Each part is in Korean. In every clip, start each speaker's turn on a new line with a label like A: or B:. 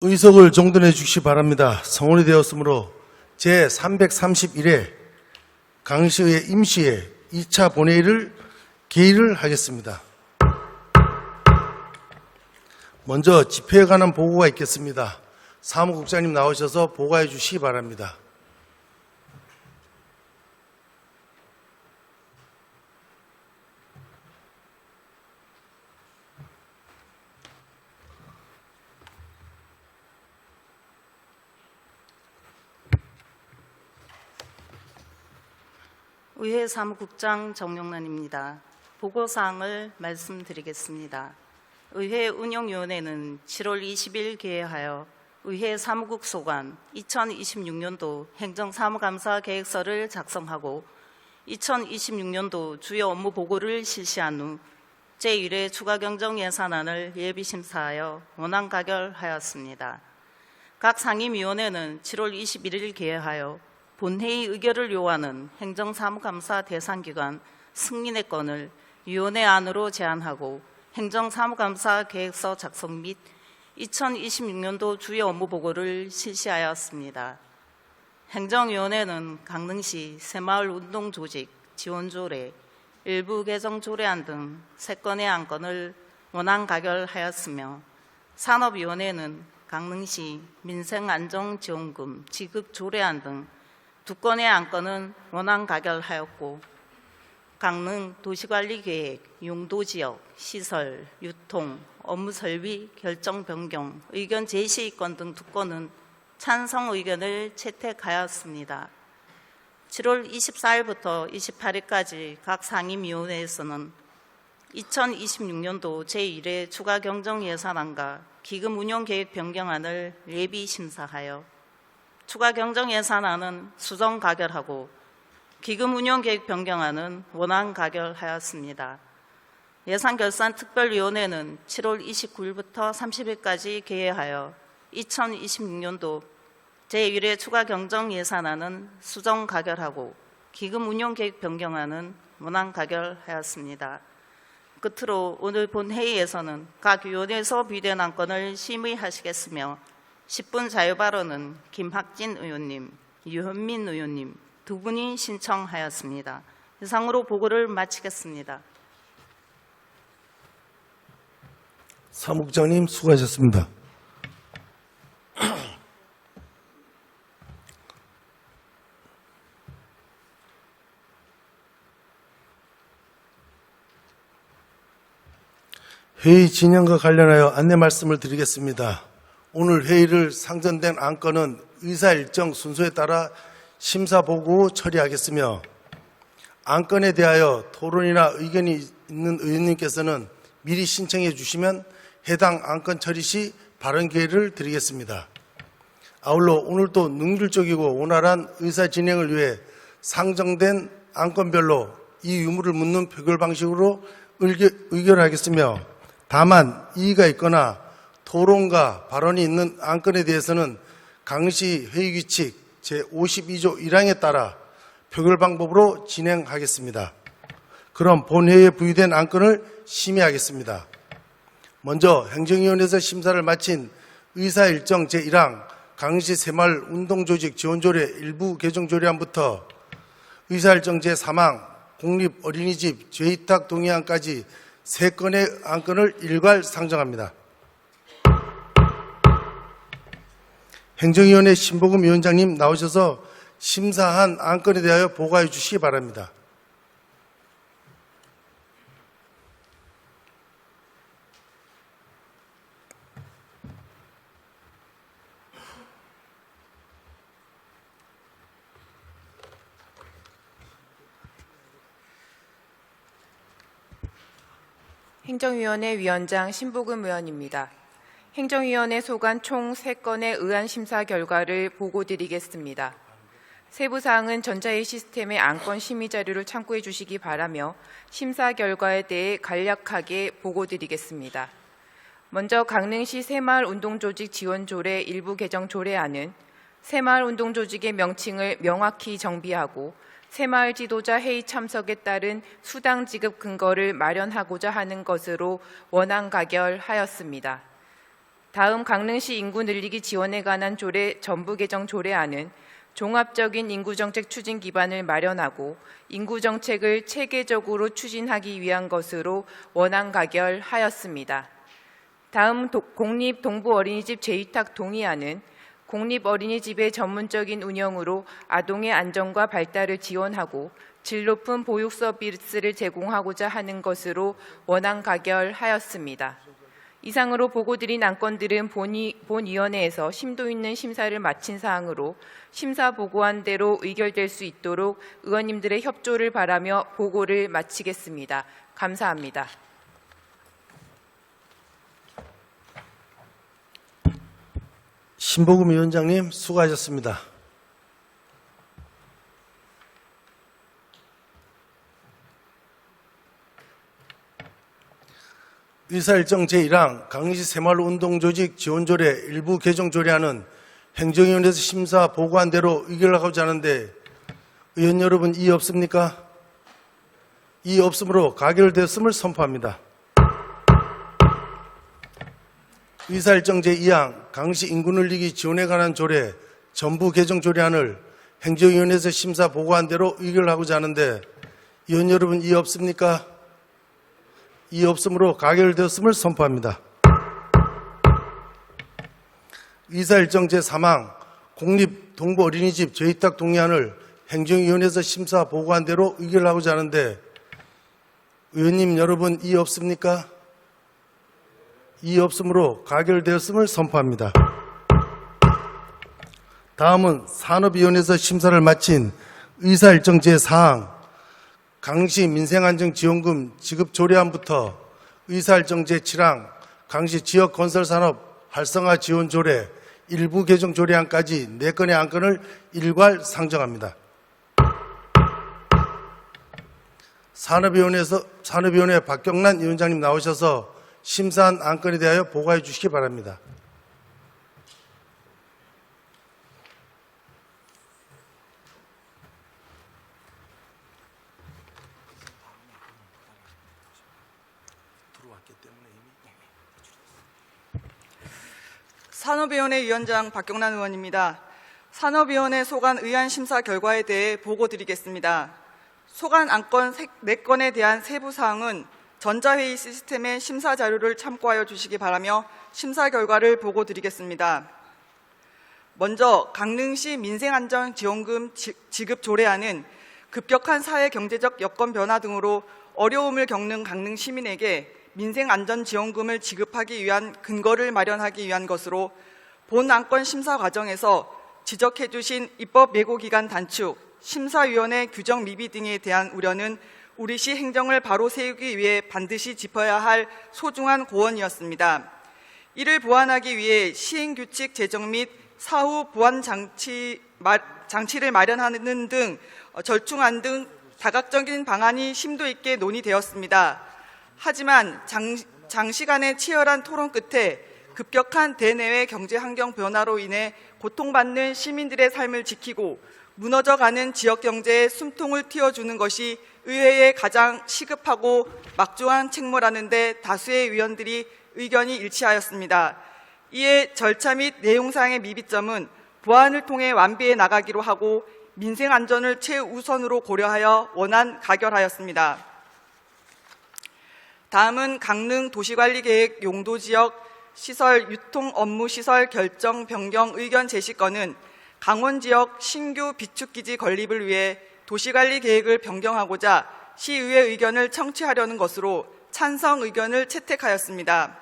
A: 의석을 정돈해 주시기 바랍니다. 성원이 되었으므로 제331회 강시의 임시회 2차 본회의를 개의를 하겠습니다. 먼저 집회에 관한 보고가 있겠습니다. 사무국장님 나오셔서 보고해 주시기 바랍니다.
B: 의회 사무국장 정영란입니다. 보고사항을 말씀드리겠습니다. 의회 운영위원회는 7월 20일 개회하여 의회 사무국 소관 2026년도 행정사무감사 계획서를 작성하고 2026년도 주요 업무 보고를 실시한 후 제1회 추가경정예산안을 예비심사하여 원안 가결하였습니다. 각 상임위원회는 7월 21일 개회하여 본회의 의결을 요하는 행정사무감사 대상기관 승인의 건을 위원회 안으로 제안하고 행정사무감사 계획서 작성 및 2026년도 주요 업무 보고를 실시하였습니다. 행정위원회는 강릉시 새마을운동조직 지원조례, 일부 개정 조례안 등 3건의 안건을 원안 가결하였으며 산업위원회는 강릉시 민생안정지원금 지급 조례안 등 2건의 안건은 원안 가결하였고 강릉 도시관리계획, 용도지역, 시설, 유통, 업무 설비, 결정 변경, 의견 제시 건 등 2건은 찬성 의견을 채택하였습니다. 7월 24일부터 28일까지 각 상임위원회에서는 2026년도 제1회 추가경정예산안과 기금운용계획 변경안을 예비심사하여 추가경정예산안은 수정 가결하고 기금운용계획 변경안은 원안 가결하였습니다. 예산결산특별위원회는 7월 29일부터 30일까지 개회하여 2026년도 제1회 추가경정예산안은 수정 가결하고 기금운용계획 변경안은 원안 가결하였습니다. 끝으로 오늘 본회의에서는 각 위원회에서 비된 안건을 심의하시겠으며 10분 자유발언은 김학진 의원님, 유현민 의원님 2분이 신청하였습니다. 이상으로 보고를 마치겠습니다.
A: 사무국장님 수고하셨습니다. 회의 진행과 관련하여 안내 말씀을 드리겠습니다. 오늘 회의를 상정된 안건은 의사 일정 순서에 따라 심사 보고 후 처리하겠으며 안건에 대하여 토론이나 의견이 있는 의원님께서는 미리 신청해 주시면 해당 안건 처리 시 발언 기회를 드리겠습니다. 아울러 오늘도 능률적이고 원활한 의사 진행을 위해 상정된 안건별로 이 유무를 묻는 표결 방식으로 의결하겠으며 다만 이의가 있거나 토론과 발언이 있는 안건에 대해서는 강시 회의규칙 제52조 1항에 따라 표결 방법으로 진행하겠습니다. 그럼 본회의에 부의된 안건을 심의하겠습니다. 먼저 행정위원회에서 심사를 마친 의사일정 제1항 강시 새마을 운동조직 지원조례 일부 개정조례안부터 의사일정 제3항 공립어린이집 재위탁 동의안까지 3건의 안건을 일괄 상정합니다. 행정위원회 신보금 위원장님 나오셔서 심사한 안건에 대하여 보고해 주시기 바랍니다.
C: 행정위원회 위원장 신보금 의원입니다. 행정위원회 소관 총 3건의 의안 심사 결과를 보고드리겠습니다. 세부사항은 전자회의 시스템의 안건 심의 자료를 참고해 주시기 바라며 심사 결과에 대해 간략하게 보고드리겠습니다. 먼저 강릉시 새마을운동조직 지원조례 일부 개정 조례안은 새마을운동조직의 명칭을 명확히 정비하고 새마을 지도자 회의 참석에 따른 수당 지급 근거를 마련하고자 하는 것으로 원안 가결하였습니다. 다음 강릉시 인구 늘리기 지원에 관한 조례 전부 개정 조례안은 종합적인 인구정책 추진 기반을 마련하고 인구정책을 체계적으로 추진하기 위한 것으로 원안 가결하였습니다. 다음 공립동부어린이집 재위탁 동의안은 공립어린이집의 전문적인 운영으로 아동의 안전과 발달을 지원하고 질 높은 보육 서비스를 제공하고자 하는 것으로 원안 가결하였습니다. 이상으로 보고드린 안건들은 본위원회에서 심도 있는 심사를 마친 사항으로 심사 보고한 대로 의결될 수 있도록 의원님들의 협조를 바라며 보고를 마치겠습니다. 감사합니다.
A: 신보금 위원장님 수고하셨습니다. 의사일정 제1항 강릉시 새마을운동조직 지원조례 일부 개정 조례안은 행정위원회에서 심사 보고한 대로 의결하고자 하는데 의원 여러분 이의 없습니까? 이의 없으므로 가결되었음을 선포합니다. 의사일정 제2항 강릉시 인구 늘리기 지원에 관한 조례 전부 개정 조례안을 행정위원회에서 심사 보고한 대로 의결하고자 하는데 의원 여러분 이의 없습니까? 이의 없으므로 가결되었음을 선포합니다. 의사일정 제3항 공립동부어린이집 재위탁 동의안을 행정위원회에서 심사 보고한 대로 의결하고자 하는데 의원님 여러분 이의 없습니까? 이의 없으므로 가결되었음을 선포합니다. 다음은 산업위원회에서 심사를 마친 의사일정 제4항 강릉시 민생안정지원금 지급 조례안부터 의사일정 제7항 강릉시 지역건설산업 활성화 지원 조례 일부 개정 조례안까지 4건의 안건을 일괄 상정합니다. 산업위원회 박경란 위원장님 나오셔서 심사한 안건에 대하여 보고해 주시기 바랍니다.
D: 산업위원회 위원장 박경란 의원입니다. 산업위원회 소관 의안 심사 결과에 대해 보고드리겠습니다. 소관 안건 4건에 대한 세부 사항은 전자회의 시스템의 심사 자료를 참고하여 주시기 바라며 심사 결과를 보고드리겠습니다. 먼저 강릉시 민생안전지원금 지급 조례안은 급격한 사회 경제적 여건 변화 등으로 어려움을 겪는 강릉 시민에게 민생안전지원금을 지급하기 위한 근거를 마련하기 위한 것으로 본 안건 심사 과정에서 지적해 주신 입법 예고기간 단축, 심사위원회 규정 미비 등에 대한 우려는 우리시 행정을 바로 세우기 위해 반드시 짚어야 할 소중한 고언이었습니다. 이를 보완하기 위해 시행규칙 제정 및 사후 보완 장치를 마련하는 등 절충안 등 다각적인 방안이 심도 있게 논의되었습니다. 하지만 장시간의 치열한 토론 끝에 급격한 대내외 경제 환경 변화로 인해 고통받는 시민들의 삶을 지키고 무너져가는 지역 경제에 숨통을 틔워주는 것이 의회의 가장 시급하고 막중한 책무라는 데 다수의 위원들이 의견이 일치하였습니다. 이에 절차 및 내용상의 미비점은 보완을 통해 완비해 나가기로 하고 민생 안전을 최우선으로 고려하여 원안 가결하였습니다. 다음은 강릉 도시관리계획 용도지역 시설 유통 업무 시설 결정 변경 의견 제시건은 강원 지역 신규 비축기지 건립을 위해 도시관리 계획을 변경하고자 시의회 의견을 청취하려는 것으로 찬성 의견을 채택하였습니다.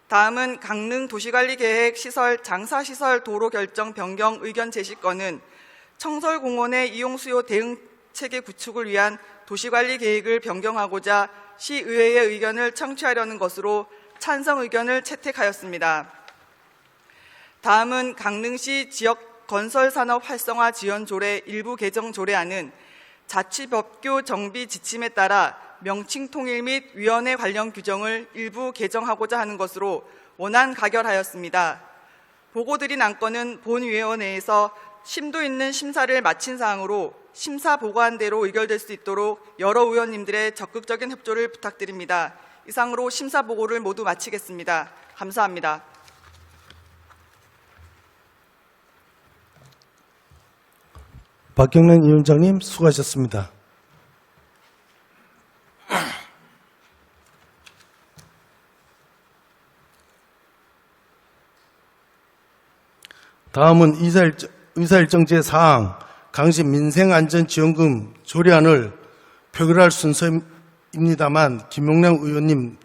D: 다음은 강릉 도시관리 계획 시설 장사시설 도로 결정 변경 의견 제시건은 청설공원의 이용수요 대응 체계 구축을 위한 도시관리 계획을 변경하고자 시의회의 의견을 청취하려는 것으로 찬성 의견을 채택하였습니다. 다음은 강릉시 지역 건설산업 활성화 지원 조례 일부 개정 조례안은 자치법규 정비 지침에 따라 명칭 통일 및 위원회 관련 규정을 일부 개정하고자 하는 것으로 원안 가결하였습니다. 보고드린 안건은 본위원회에서 심도 있는 심사를 마친 사항으로 심사 보고한 대로 의결될 수 있도록 여러 의원님들의 적극적인 협조를 부탁드립니다. 이상으로 심사 보고를 모두 마치겠습니다. 감사합니다.
A: 박경련 위원장님 수고하셨습니다. 다음은 의사일정 제4항 강시 민생안전지원금 조례안을 표결할 순서입니다만 김용남 의원님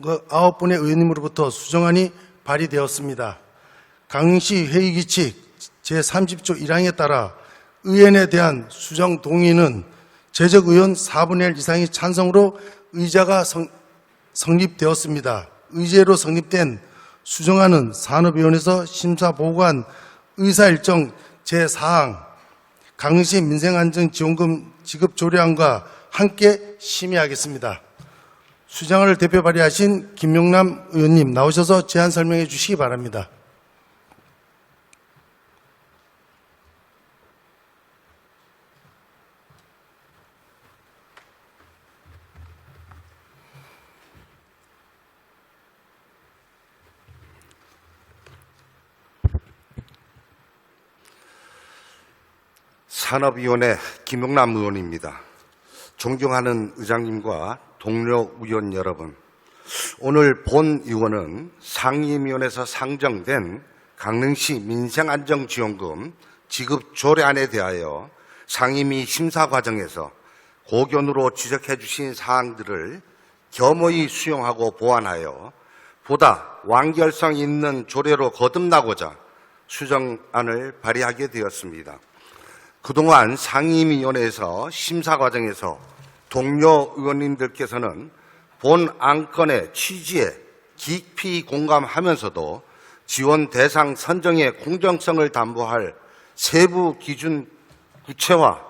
A: 9분의 의원님으로부터 수정안이 발의되었습니다. 강시 회의규칙 제30조 1항에 따라 의원에 대한 수정 동의는 제적의원 4분의 1 이상의 찬성으로 의제가 성립되었습니다. 의제로 성립된 수정안은 산업위원회에서 심사보고한 의사일정 제4항 강시 민생안전지원금 지급조례안과 함께 심의하겠습니다. 수정안을 대표 발의하신 김용남 의원님 나오셔서 제안 설명해 주시기 바랍니다.
E: 산업위원회 김용남 의원입니다. 존경하는 의장님과 동료 의원 여러분, 오늘 본 의원은 상임위원회에서 상정된 강릉시 민생안정지원금 지급 조례안에 대하여 상임위 심사 과정에서 고견으로 지적해 주신 사항들을 겸허히 수용하고 보완하여 보다 완결성 있는 조례로 거듭나고자 수정안을 발의하게 되었습니다. 그동안 상임위원회에서 심사 과정에서 동료 의원님들께서는 본 안건의 취지에 깊이 공감하면서도 지원 대상 선정의 공정성을 담보할 세부 기준 구체화,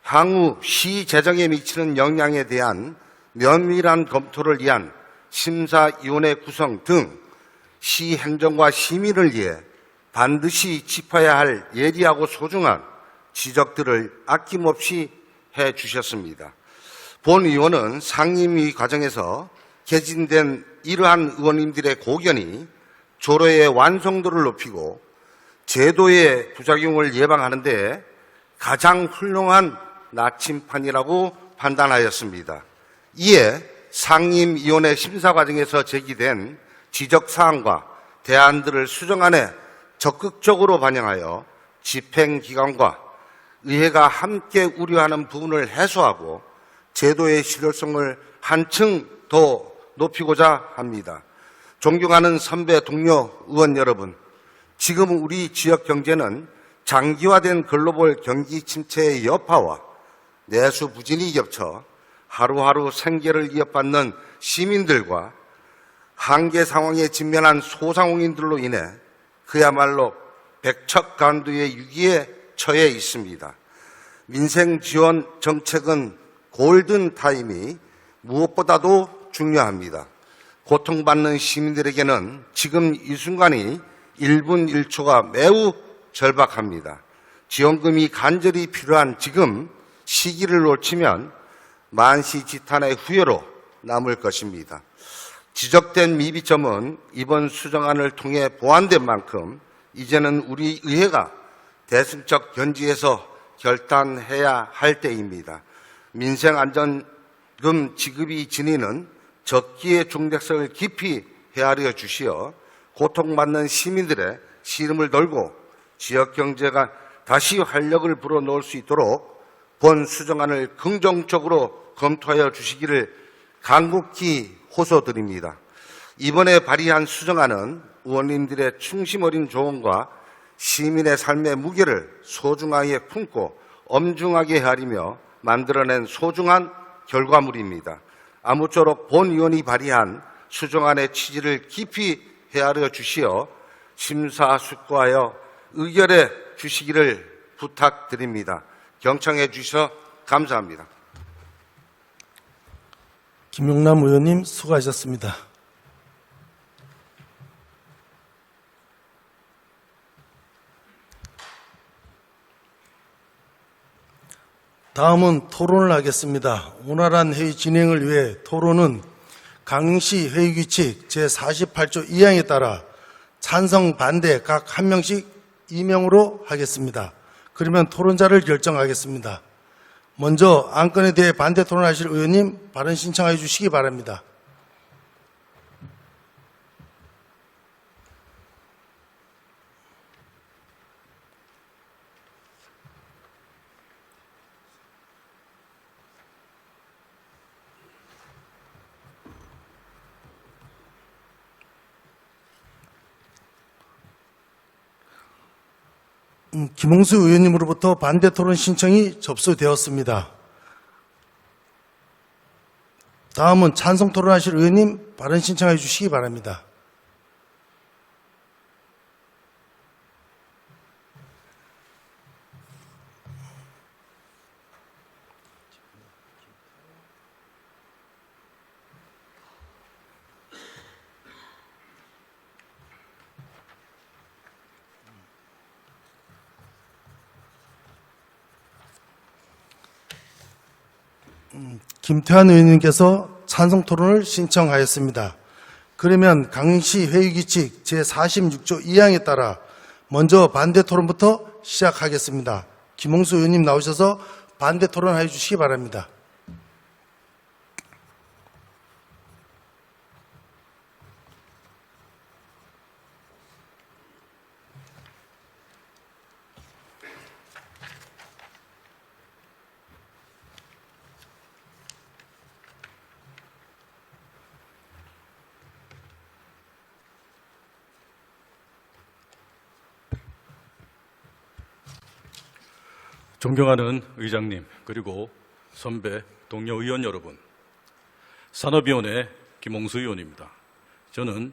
E: 향후 시 재정에 미치는 영향에 대한 면밀한 검토를 위한 심사위원회 구성 등 시 행정과 시민을 위해 반드시 짚어야 할 예리하고 소중한 지적들을 아낌없이 해 주셨습니다. 본 의원은 상임위 과정에서 개진된 이러한 의원님들의 고견이 조례의 완성도를 높이고 제도의 부작용을 예방하는 데 가장 훌륭한 나침판이라고 판단하였습니다. 이에 상임위원회 심사 과정에서 제기된 지적사항과 대안들을 수정안에 적극적으로 반영하여 집행기관과 의회가 함께 우려하는 부분을 해소하고 제도의 실효성을 한층 더 높이고자 합니다. 존경하는 선배 동료 의원 여러분, 지금 우리 지역 경제는 장기화된 글로벌 경기 침체의 여파와 내수 부진이 겹쳐 하루하루 생계를 이어받는 시민들과 한계 상황에 직면한 소상공인들로 인해 그야말로 백척간두의 위기에 처해 있습니다. 민생 지원 정책은 골든 타임이 무엇보다도 중요합니다. 고통받는 시민들에게는 지금 이 순간이 1분 1초가 매우 절박합니다. 지원금이 간절히 필요한 지금 시기를 놓치면 만시지탄의 후회로 남을 것입니다. 지적된 미비점은 이번 수정안을 통해 보완된 만큼 이제는 우리 의회가 대승적 견지에서 결단해야 할 때입니다. 민생안전금 지급이 지니는 적기의 중대성을 깊이 헤아려 주시어 고통받는 시민들의 시름을 덜고 지역경제가 다시 활력을 불어넣을 수 있도록 본 수정안을 긍정적으로 검토하여 주시기를 간곡히 호소드립니다. 이번에 발의한 수정안은 의원님들의 충심 어린 조언과 시민의 삶의 무게를 소중하게 품고 엄중하게 헤아리며 만들어낸 소중한 결과물입니다. 아무쪼록 본 의원이 발의한 수정안의 취지를 깊이 헤아려 주시어 심사숙고하여 의결해 주시기를 부탁드립니다. 경청해 주셔서 감사합니다.
A: 김용남 의원님 수고하셨습니다. 다음은 토론을 하겠습니다. 원활한 회의 진행을 위해 토론은 강릉시 회의규칙 제48조 2항에 따라 찬성, 반대 각 한 명씩 임명으로 하겠습니다. 그러면 토론자를 결정하겠습니다. 먼저 안건에 대해 반대 토론하실 의원님 발언 신청해 주시기 바랍니다. 김홍수 의원님으로부터 반대 토론 신청이 접수되었습니다. 다음은 찬성 토론하실 의원님 발언 신청해 주시기 바랍니다. 김태환 의원님께서 찬성 토론을 신청하였습니다. 그러면 강시 회의규칙 제46조 2항에 따라 먼저 반대 토론부터 시작하겠습니다. 김홍수 의원님 나오셔서 반대 토론해 주시기 바랍니다.
F: 존경하는 의장님, 그리고 선배, 동료 의원 여러분, 산업위원회 김홍수 의원입니다. 저는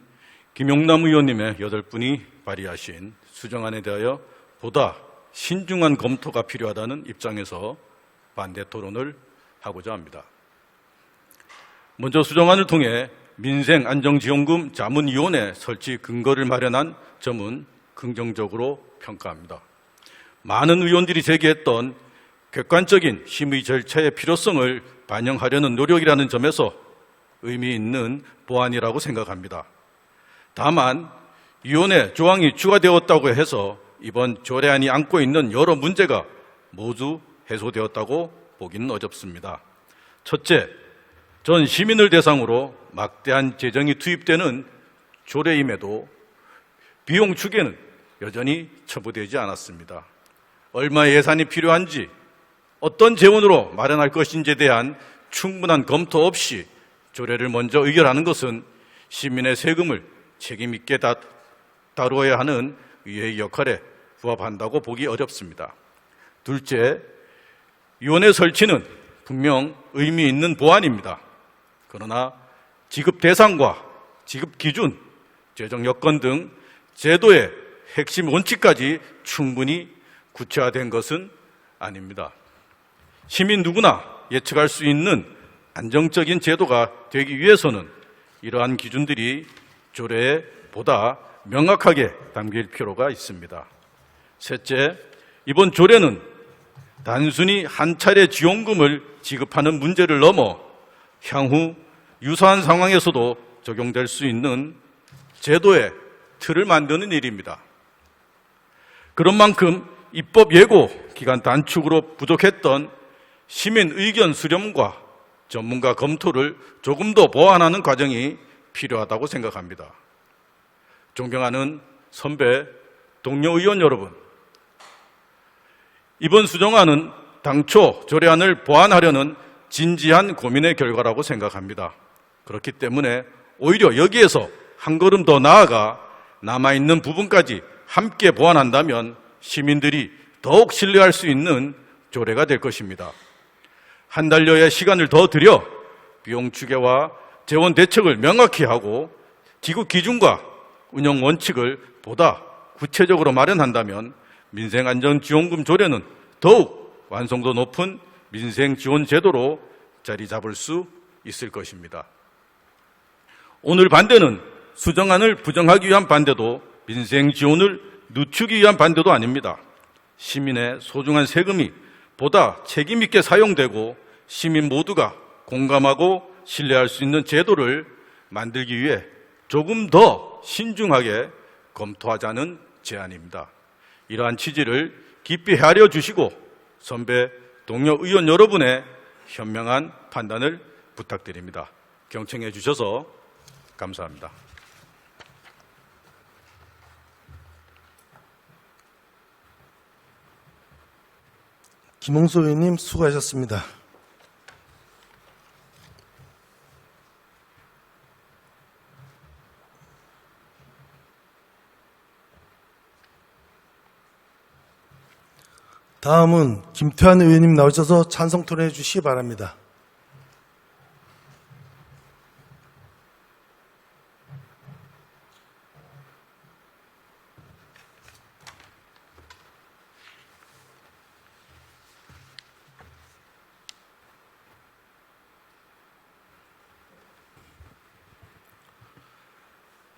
F: 김용남 의원님의 8분이 발의하신 수정안에 대하여 보다 신중한 검토가 필요하다는 입장에서 반대 토론을 하고자 합니다. 먼저 수정안을 통해 민생안정지원금 자문위원회 설치 근거를 마련한 점은 긍정적으로 평가합니다. 많은 의원들이 제기했던 객관적인 심의 절차의 필요성을 반영하려는 노력이라는 점에서 의미 있는 보완이라고 생각합니다. 다만 위원회 조항이 추가되었다고 해서 이번 조례안이 안고 있는 여러 문제가 모두 해소되었다고 보기는 어렵습니다. 첫째, 전 시민을 대상으로 막대한 재정이 투입되는 조례임에도 비용 추계는 여전히 처부되지 않았습니다. 얼마의 예산이 필요한지, 어떤 재원으로 마련할 것인지에 대한 충분한 검토 없이 조례를 먼저 의결하는 것은 시민의 세금을 책임 있게 다루어야 하는 의회의 역할에 부합한다고 보기 어렵습니다. 둘째, 위원회 설치는 분명 의미 있는 보완입니다. 그러나 지급 대상과 지급 기준, 재정 여건 등 제도의 핵심 원칙까지 충분히 구체화된 것은 아닙니다. 시민 누구나 예측할 수 있는 안정적인 제도가 되기 위해서는 이러한 기준들이 조례에 보다 명확하게 담길 필요가 있습니다. 셋째, 이번 조례는 단순히 한 차례 지원금을 지급하는 문제를 넘어 향후 유사한 상황에서도 적용될 수 있는 제도의 틀을 만드는 일입니다. 그런 만큼 입법 예고 기간 단축으로 부족했던 시민 의견 수렴과 전문가 검토를 조금 더 보완하는 과정이 필요하다고 생각합니다. 존경하는 선배, 동료 의원 여러분, 이번 수정안은 당초 조례안을 보완하려는 진지한 고민의 결과라고 생각합니다. 그렇기 때문에 오히려 여기에서 한 걸음 더 나아가 남아있는 부분까지 함께 보완한다면 시민들이 더욱 신뢰할 수 있는 조례가 될 것입니다. 한 달여의 시간을 더 들여 비용 추계와 재원 대책을 명확히 하고 지급 기준과 운영 원칙을 보다 구체적으로 마련한다면 민생안전지원금 조례는 더욱 완성도 높은 민생지원제도로 자리 잡을 수 있을 것입니다. 오늘 반대는 수정안을 부정하기 위한 반대도 민생지원을 늦추기 위한 반대도 아닙니다. 시민의 소중한 세금이 보다 책임있게 사용되고 시민 모두가 공감하고 신뢰할 수 있는 제도를 만들기 위해 조금 더 신중하게 검토하자는 제안입니다. 이러한 취지를 깊이 헤아려 주시고 선배, 동료 의원 여러분의 현명한 판단을 부탁드립니다. 경청해 주셔서 감사합니다.
A: 김홍수 의원님 수고하셨습니다. 다음은 김태환 의원님 나오셔서 찬성 토론해 주시기 바랍니다.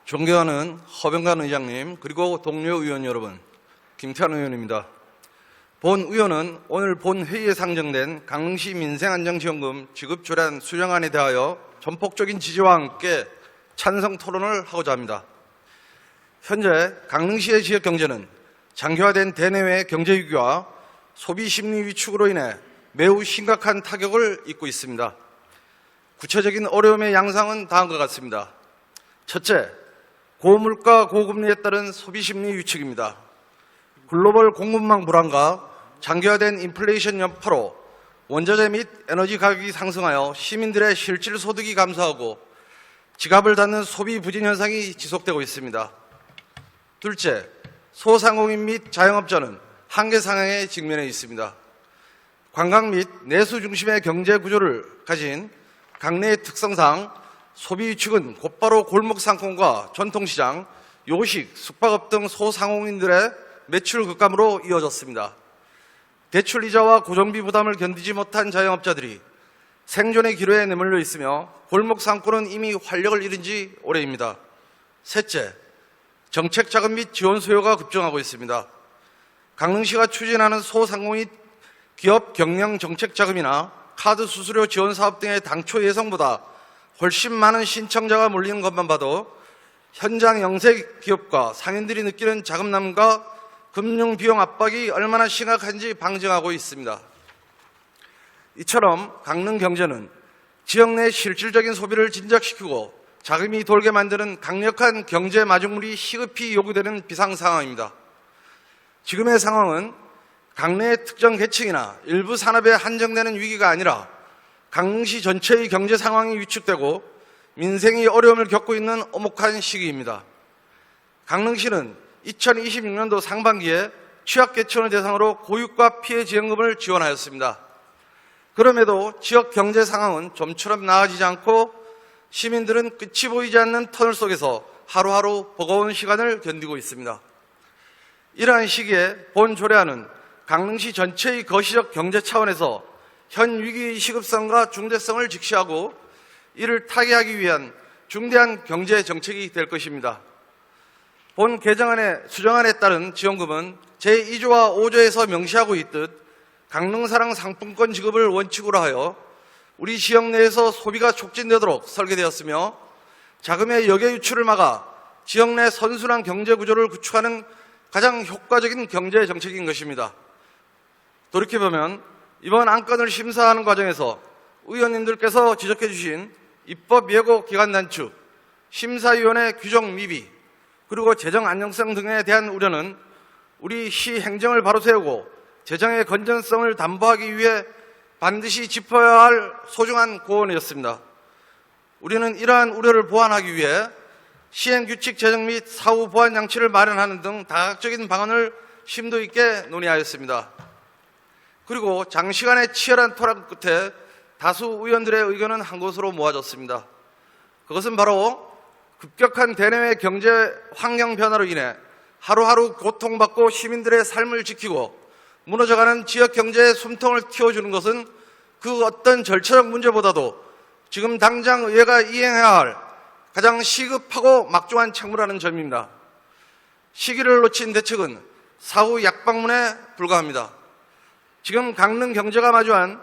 G: 존경하는 허병관 의장님, 그리고 동료 의원 여러분, 김태환 의원입니다. 본 의원은 오늘 본 회의에 상정된 강릉시 민생안정지원금 지급 조례안 수정안에 대하여 전폭적인 지지와 함께 찬성 토론을 하고자 합니다. 현재 강릉시의 지역 경제는 장기화된 대내외 경제 위기와 소비 심리 위축으로 인해 매우 심각한 타격을 입고 있습니다. 구체적인 어려움의 양상은 다음과 같습니다. 첫째, 고물가 고금리에 따른 소비 심리 위축입니다. 글로벌 공급망 불안과 장기화된 인플레이션 여파로 원자재 및 에너지 가격이 상승하여 시민들의 실질 소득이 감소하고 지갑을 닫는 소비 부진 현상이 지속되고 있습니다. 둘째, 소상공인 및 자영업자는 한계 상황에 직면해 있습니다. 관광 및 내수 중심의 경제 구조를 가진 강내의 특성상 소비 위축은 곧바로 골목 상권과 전통시장, 요식, 숙박업 등 소상공인들의 매출 급감으로 이어졌습니다. 대출 이자와 고정비 부담을 견디지 못한 자영업자들이 생존의 기로에 내몰려 있으며 골목 상권은 이미 활력을 잃은 지 오래입니다. 셋째, 정책 자금 및 지원 수요가 급증하고 있습니다. 강릉시가 추진하는 소상공인 기업 경영 정책 자금이나 카드 수수료 지원 사업 등의 당초 예상보다 훨씬 많은 신청자가 몰리는 것만 봐도 현장 영세 기업과 상인들이 느끼는 자금난과 금융 비용 압박이 얼마나 심각한지 방증하고 있습니다. 이처럼 강릉 경제는 지역 내 실질적인 소비를 진작시키고 자금이 돌게 만드는 강력한 경제 마중물이 시급히 요구되는 비상 상황입니다. 지금의 상황은 강내의 특정 계층이나 일부 산업에 한정되는 위기가 아니라 강릉시 전체의 경제 상황이 위축되고 민생이 어려움을 겪고 있는 엄혹한 시기입니다. 강릉시는 2026년도 상반기에 취약계층을 대상으로 고육과 피해 지원금을 지원하였습니다. 그럼에도 지역 경제 상황은 좀처럼 나아지지 않고 시민들은 끝이 보이지 않는 터널 속에서 하루하루 버거운 시간을 견디고 있습니다. 이러한 시기에 본 조례안은 강릉시 전체의 거시적 경제 차원에서 현 위기의 시급성과 중대성을 직시하고 이를 타개하기 위한 중대한 경제 정책이 될 것입니다. 본 개정안의 수정안에 따른 지원금은 제2조와 5조에서 명시하고 있듯 강릉사랑 상품권 지급을 원칙으로 하여 우리 지역 내에서 소비가 촉진되도록 설계되었으며 자금의 역외 유출을 막아 지역 내 선순환 경제 구조를 구축하는 가장 효과적인 경제 정책인 것입니다. 돌이켜보면 이번 안건을 심사하는 과정에서 의원님들께서 지적해 주신 입법 예고 기간 단축, 심사위원회 규정 미비, 그리고 재정 안정성 등에 대한 우려는 우리 시 행정을 바로 세우고 재정의 건전성을 담보하기 위해 반드시 짚어야 할 소중한 고언이었습니다. 우리는 이러한 우려를 보완하기 위해 시행규칙 제정 및 사후 보완 장치를 마련하는 등 다각적인 방안을 심도 있게 논의하였습니다. 그리고 장시간의 치열한 토론 끝에 다수 의원들의 의견은 한 곳으로 모아졌습니다. 그것은 바로 급격한 대내외 경제 환경 변화로 인해 하루하루 고통받고 시민들의 삶을 지키고 무너져가는 지역 경제의 숨통을 틔워주는 것은 그 어떤 절차적 문제보다도 지금 당장 의회가 이행해야 할 가장 시급하고 막중한 책무라는 점입니다. 시기를 놓친 대책은 사후 약방문에 불과합니다. 지금 강릉 경제가 마주한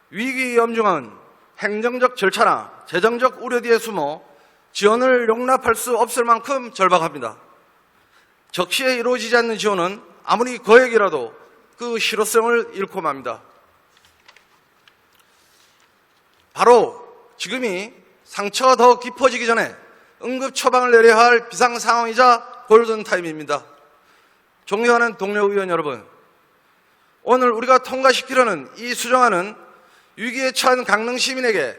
G: 위기 염중은 행정적 절차나 재정적 우려 뒤에 숨어 지원을 용납할 수 없을 만큼 절박합니다. 적시에 이루어지지 않는 지원은 아무리 거액이라도 그 실효성을 잃고 맙니다. 바로 지금이 상처가 더 깊어지기 전에 응급 처방을 내려야 할 비상 상황이자 골든타임입니다. 존경하는 동료 의원 여러분, 오늘 우리가 통과시키려는 이 수정안은 위기에 처한 강릉 시민에게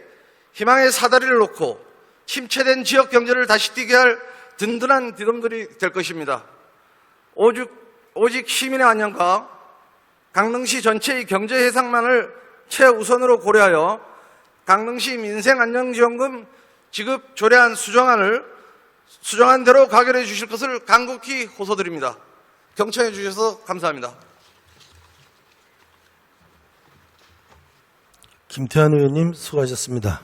G: 희망의 사다리를 놓고 침체된 지역 경제를 다시 뛰게 할 든든한 디딤돌이 될 것입니다. 오직 시민의 안녕과 강릉시 전체의 경제 해상만을 최우선으로 고려하여 강릉시 민생안정지원금 지급 조례안 수정안대로 가결해 주실 것을 간곡히 호소드립니다. 경청해 주셔서 감사합니다.
A: 김태환 의원님 수고하셨습니다.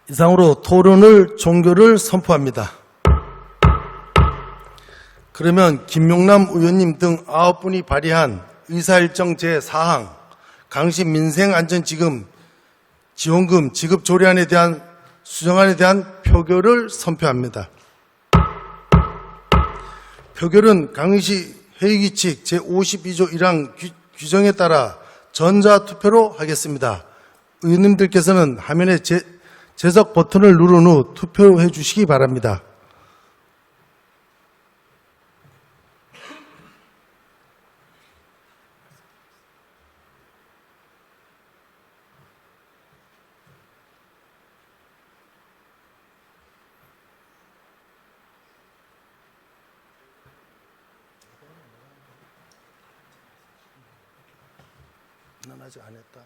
A: 이상으로 토론을 종결을 선포합니다. 그러면 김용남 의원님 등 9분이 발의한 의사일정 제4항 강시 민생안전지원금 지급 조례안에 대한 수정안에 대한 표결을 선포합니다. 표결은 강시 회의규칙 제52조 1항 규정에 따라 전자투표로 하겠습니다. 의원님들께서는 화면에 제석 버튼을 누른 후 투표해 주시기 바랍니다. 난 아직 안 했다.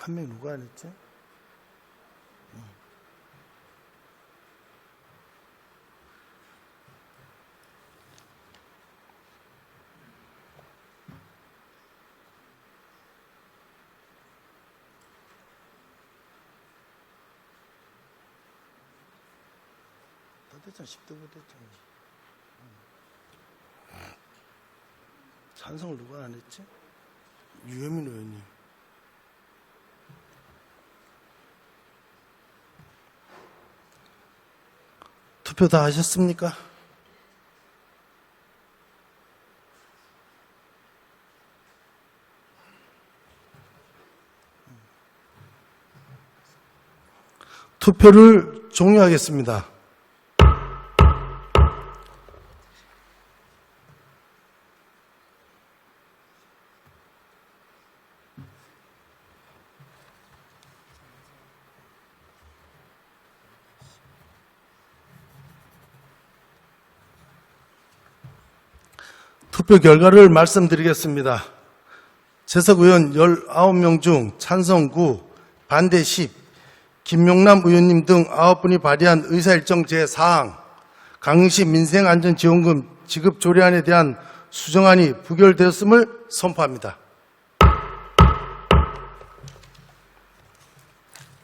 A: 한 명 누가 안 했지? 다 됐잖아. 10대 5 됐잖아. 찬성을 누가 안 했지? 유혜민 의원님. 투표 다 하셨습니까? 투표를 종료하겠습니다. 투표 결과를 말씀드리겠습니다. 재석 의원 19명 중 찬성 9, 반대 10, 김용남 의원님 등 9분이 발의한 의사일정 제4항 강릉시 민생안전지원금 지급 조례안에 대한 수정안이 부결되었음을 선포합니다.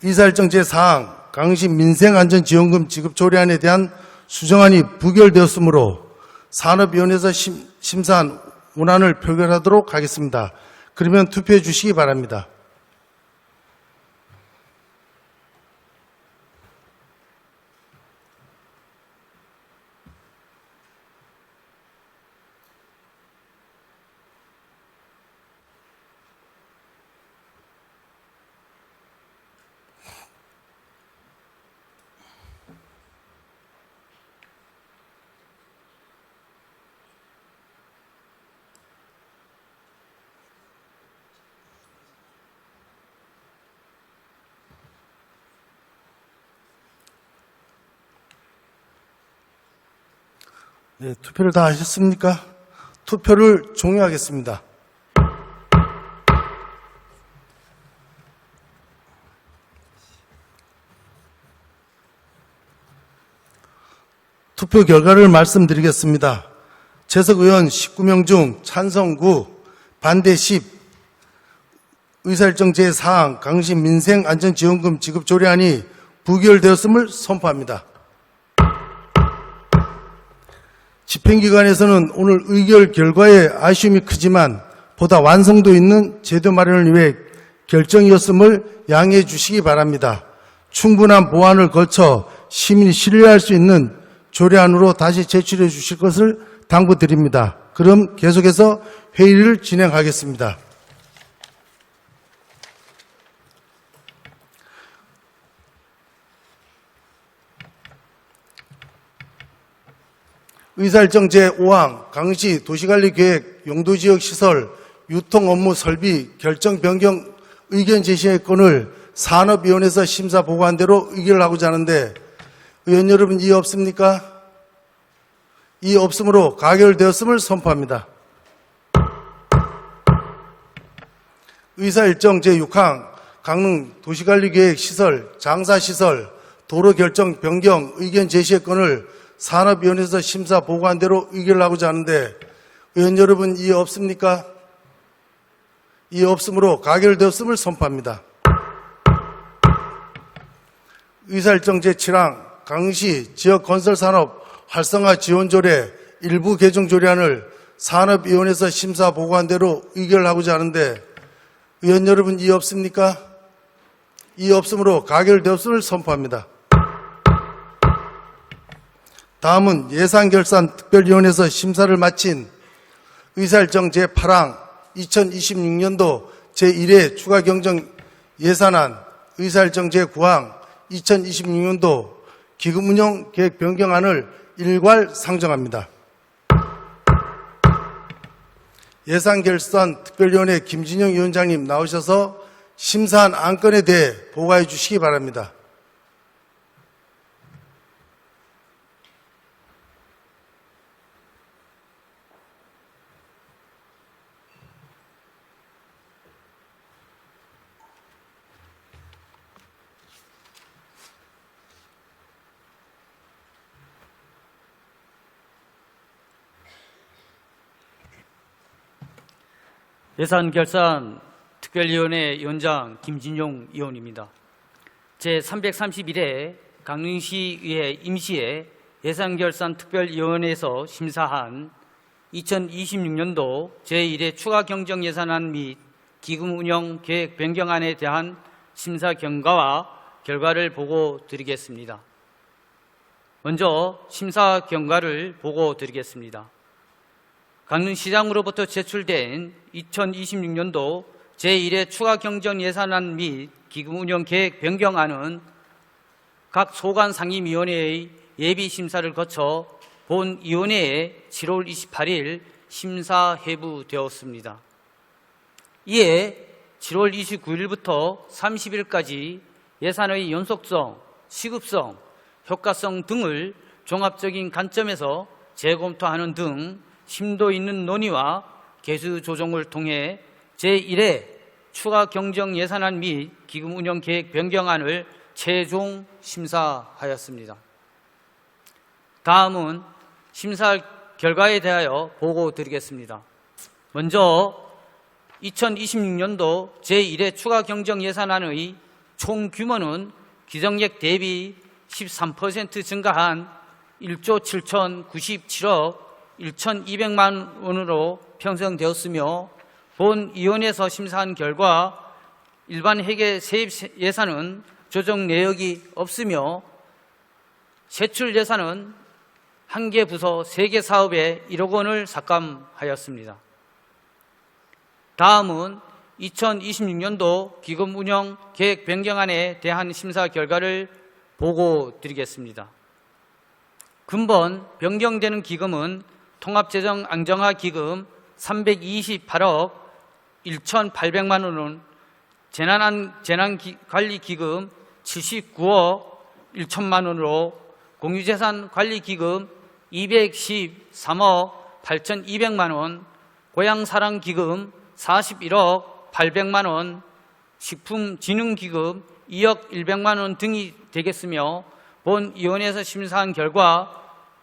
A: 의사일정 제4항 강릉시 민생안전지원금 지급 조례안에 대한 수정안이 부결되었으므로 산업위원회에서 심사한 원안을 표결하도록 하겠습니다. 그러면 투표해 주시기 바랍니다. 네, 투표를 다 하셨습니까? 투표를 종료하겠습니다. 투표 결과를 말씀드리겠습니다. 재석 의원 19명 중 찬성 9, 반대 10, 의사일정 제4항 강시 민생안전지원금 지급 조례안이 부결되었음을 선포합니다. 집행기관에서는 오늘 의결 결과에 아쉬움이 크지만 보다 완성도 있는 제도 마련을 위해 결정이었음을 양해해 주시기 바랍니다. 충분한 보완을 거쳐 시민이 신뢰할 수 있는 조례안으로 다시 제출해 주실 것을 당부드립니다. 그럼 계속해서 회의를 진행하겠습니다. 의사일정 제5항 강시 도시관리계획 용도지역시설 유통업무 설비 결정 변경 의견 제시의 건을 산업위원회에서 심사 보고한 대로 의결하고자 하는데 의원 여러분 이의 없습니까? 이의 없으므로 가결되었음을 선포합니다. 의사일정 제6항 강릉 도시관리계획 시설 장사시설 도로 결정 변경 의견 제시의 건을 산업위원회에서 심사 보고한 대로 의결하고자 하는데 의원 여러분 이의 없습니까? 이의 없으므로 가결되었음을 선포합니다. 의사일정 제7항 강시 지역건설산업 활성화 지원조례 일부 개정 조례안을 산업위원회에서 심사 보고한 대로 의결하고자 하는데 의원 여러분 이의 없습니까? 이의 없으므로 가결되었음을 선포합니다. 다음은 예산결산특별위원회에서 심사를 마친 의사일정 제8항 2026년도 제1회 추가경정 예산안 의사일정 제9항 2026년도 기금운용 계획 변경안을 일괄 상정합니다. 예산결산특별위원회 김진영 위원장님 나오셔서 심사한 안건에 대해 보고해 주시기 바랍니다.
H: 예산결산특별위원회 위원장 김진용 의원입니다. 제331회 강릉시의회 임시회 예산결산특별위원회에서 심사한 2026년도 제1회 추가경정예산안 및 기금운용 계획 변경안에 대한 심사 경과와 결과를 보고 드리겠습니다. 먼저 심사 경과를 보고 드리겠습니다. 강릉시장으로부터 제출된 2026년도 제1회 추가경정예산안 및 기금운용 계획 변경안은 각 소관상임위원회의 예비심사를 거쳐 본위원회에 7월 28일 심사 회부되었습니다. 이에 7월 29일부터 30일까지 예산의 연속성, 시급성, 효과성 등을 종합적인 관점에서 재검토하는 등 심도 있는 논의와 개수 조정을 통해 제1회 추가 경정 예산안 및 기금 운영 계획 변경안을 최종 심사하였습니다. 다음은 심사 결과에 대하여 보고 드리겠습니다. 먼저 2026년도 제1회 추가 경정 예산안의 총 규모는 기정액 대비 13% 증가한 1조 7,097억 1,200만 원으로 편성되었으며 본위원회에서 심사한 결과 일반 회계 세입 예산은 조정 내역이 없으며 세출 예산은 1개 부서 3개 사업에 1억 원을 삭감하였습니다. 다음은 2026년도 기금 운영 계획 변경안에 대한 심사 결과를 보고 드리겠습니다. 근본 변경되는 기금은 통합재정 안정화 기금 328억 1,800만 원은 재난관리기금 79억 1천만 원으로 공유재산관리기금 213억 8,200만 원, 고향사랑기금 41억 800만 원, 식품진흥기금 2억 100만 원 등이 되겠으며 본위원회에서 심사한 결과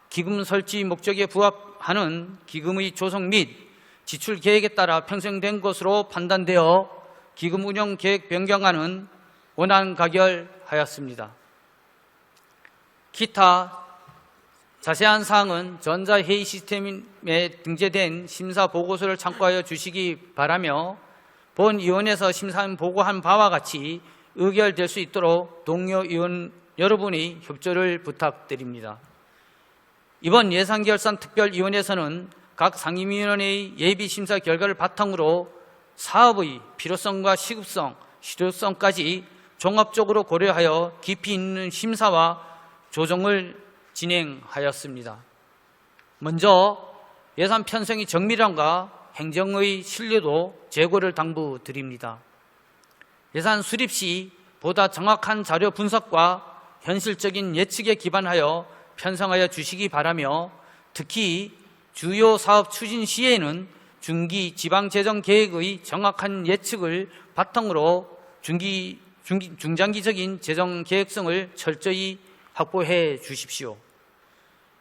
H: 기금 설치 목적에 부합하는 기금의 조성 및 지출 계획에 따라 편성된 것으로 판단되어 기금 운영 계획 변경안은 원안 가결하였습니다. 기타 자세한 사항은 전자회의 시스템에 등재된 심사 보고서를 참고하여 주시기 바라며 본위원회에서 심사위원 보고한 바와 같이 의결될 수 있도록 동료 의원 여러분의 협조를 부탁드립니다. 이번 예산결산특별위원회에서는 각 상임위원회의 예비심사 결과를 바탕으로 사업의 필요성과 시급성, 실효성까지 종합적으로 고려하여 깊이 있는 심사와 조정을 진행하였습니다. 먼저 예산 편성의 정밀함과 행정의 신뢰도 제고를 당부드립니다. 예산 수립 시 보다 정확한 자료 분석과 현실적인 예측에 기반하여 편성하여 주시기 바라며 특히 주요 사업 추진 시에는 중기 지방재정 계획의 정확한 예측을 바탕으로 중장기적인 재정 계획성을 철저히 확보해 주십시오.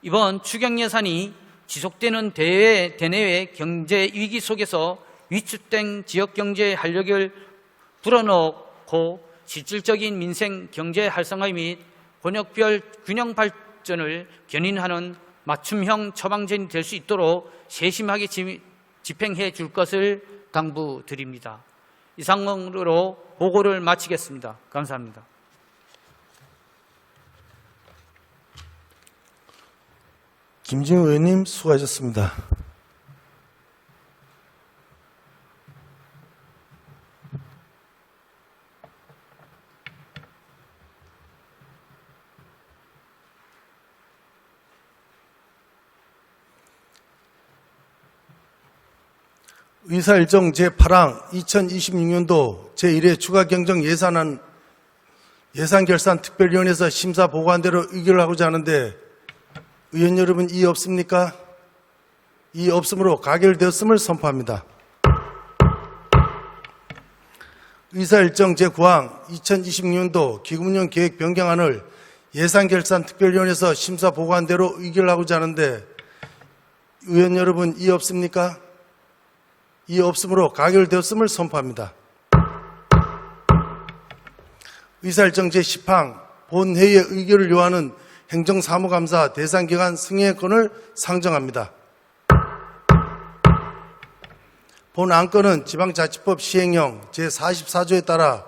H: 이번 추경 예산이 지속되는 대내외 경제 위기 속에서 위축된 지역 경제 활력을 불어넣고 실질적인 민생 경제 활성화 및 권역별 균형 발전을 견인하는 맞춤형 처방전이 될 수 있도록 세심하게 집행해 줄 것을 당부드립니다. 이상으로 보고를 마치겠습니다. 감사합니다.
A: 김진우 의원님 수고하셨습니다. 의사일정 제8항 2026년도 제1회 추가경정 예산결산특별위원회에서 심사 보고한 대로 의결하고자 하는데 의원 여러분 이의 없습니까? 이의 없으므로 가결되었음을 선포합니다. 의사일정 제9항 2026년도 기금운용 계획 변경안을 예산결산특별위원회에서 심사 보고한 대로 의결하고자 하는데 의원 여러분 이의 없습니까? 이의 없으므로 가결되었음을 선포합니다. 의사일정 제10항 본회의의 의결을 요하는 행정사무감사 대상기관 승인권을 상정합니다. 본 안건은 지방자치법 시행령 제44조에 따라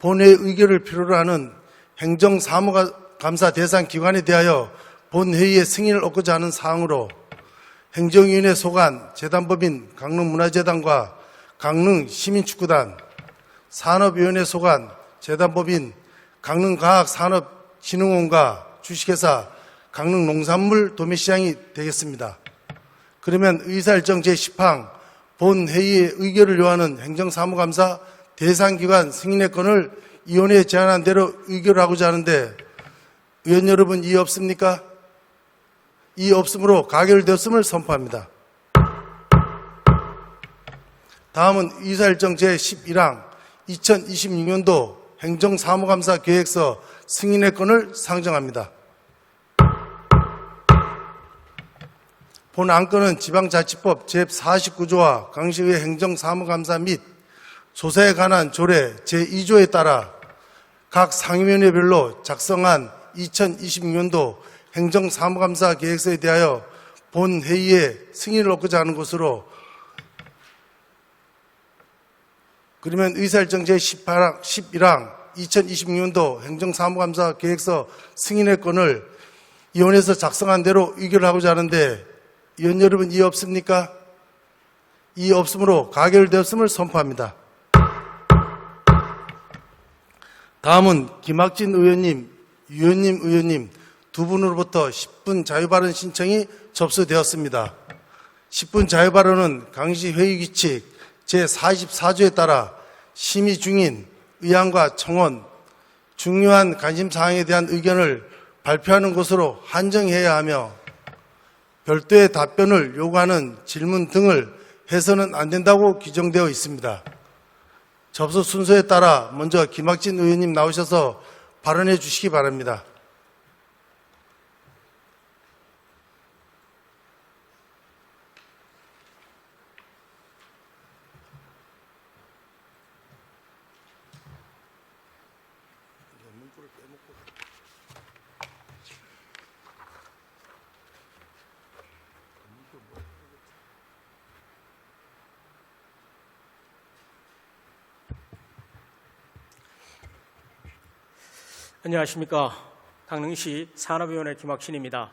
A: 본회의 의결을 필요로 하는 행정사무감사 대상기관에 대하여 본회의의 승인을 얻고자 하는 사항으로 행정위원회 소관 재단법인 강릉문화재단과 강릉시민축구단, 산업위원회 소관 재단법인 강릉과학산업진흥원과 주식회사 강릉농산물 도매시장이 되겠습니다. 그러면 의사일정 제10항 본회의의 의결을 요하는 행정사무감사 대상기관 승인의 건을 위원회에 제안한 대로 의결하고자 하는데 의원 여러분 이의 없습니까? 이의 없으므로 가결되었음을 선포합니다. 다음은 의사일정 제11항 2026년도 행정사무감사 계획서 승인의 건을 상정합니다. 본 안건은 지방자치법 제49조와 강시의 행정사무감사 및 조사에 관한 조례 제2조에 따라 각 상임위원회별로 작성한 2026년도 행정사무감사 계획서에 대하여 본회의에 승인을 얻고자 하는 것으로 그러면 의사일정 제11항 2026년도 행정사무감사 계획서 승인의 건을 위원회에서 작성한 대로 의결하고자 하는데 위원 여러분 이의 없습니까? 이의 없으므로 가결되었음을 선포합니다. 다음은 김학진 의원님, 유현님 의원님 두 분으로부터 10분 자유발언 신청이 접수되었습니다. 10분 자유발언은 강시회의규칙 제44조에 따라 심의 중인 의안과 청원, 중요한 관심사항에 대한 의견을 발표하는 것으로 한정해야 하며 별도의 답변을 요구하는 질문 등을 해서는 안 된다고 규정되어 있습니다. 접수 순서에 따라 먼저 김학진 의원님 나오셔서 발언해 주시기 바랍니다.
I: 안녕하십니까. 강릉시 산업위원회 김학신입니다.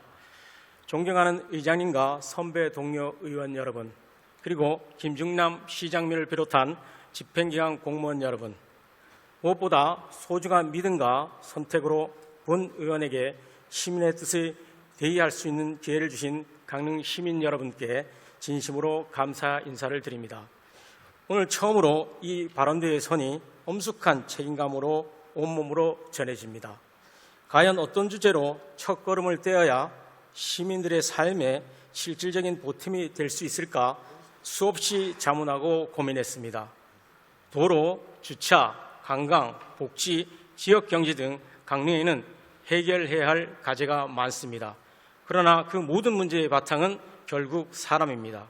I: 존경하는 의장님과 선배 동료 의원 여러분, 그리고 김중남 시장님을 비롯한 집행기관 공무원 여러분, 무엇보다 소중한 믿음과 선택으로 본 의원에게 시민의 뜻을 대의할 수 있는 기회를 주신 강릉 시민 여러분께 진심으로 감사 인사를 드립니다. 오늘 처음으로 이 발언대에 서니 엄숙한 책임감으로 온몸으로 전해집니다. 과연 어떤 주제로 첫걸음을 떼어야 시민들의 삶에 실질적인 보탬이 될 수 있을까 수없이 자문하고 고민했습니다. 도로, 주차, 관광, 복지, 지역경제 등 강릉에는 해결해야 할 과제가 많습니다. 그러나 그 모든 문제의 바탕은 결국 사람입니다.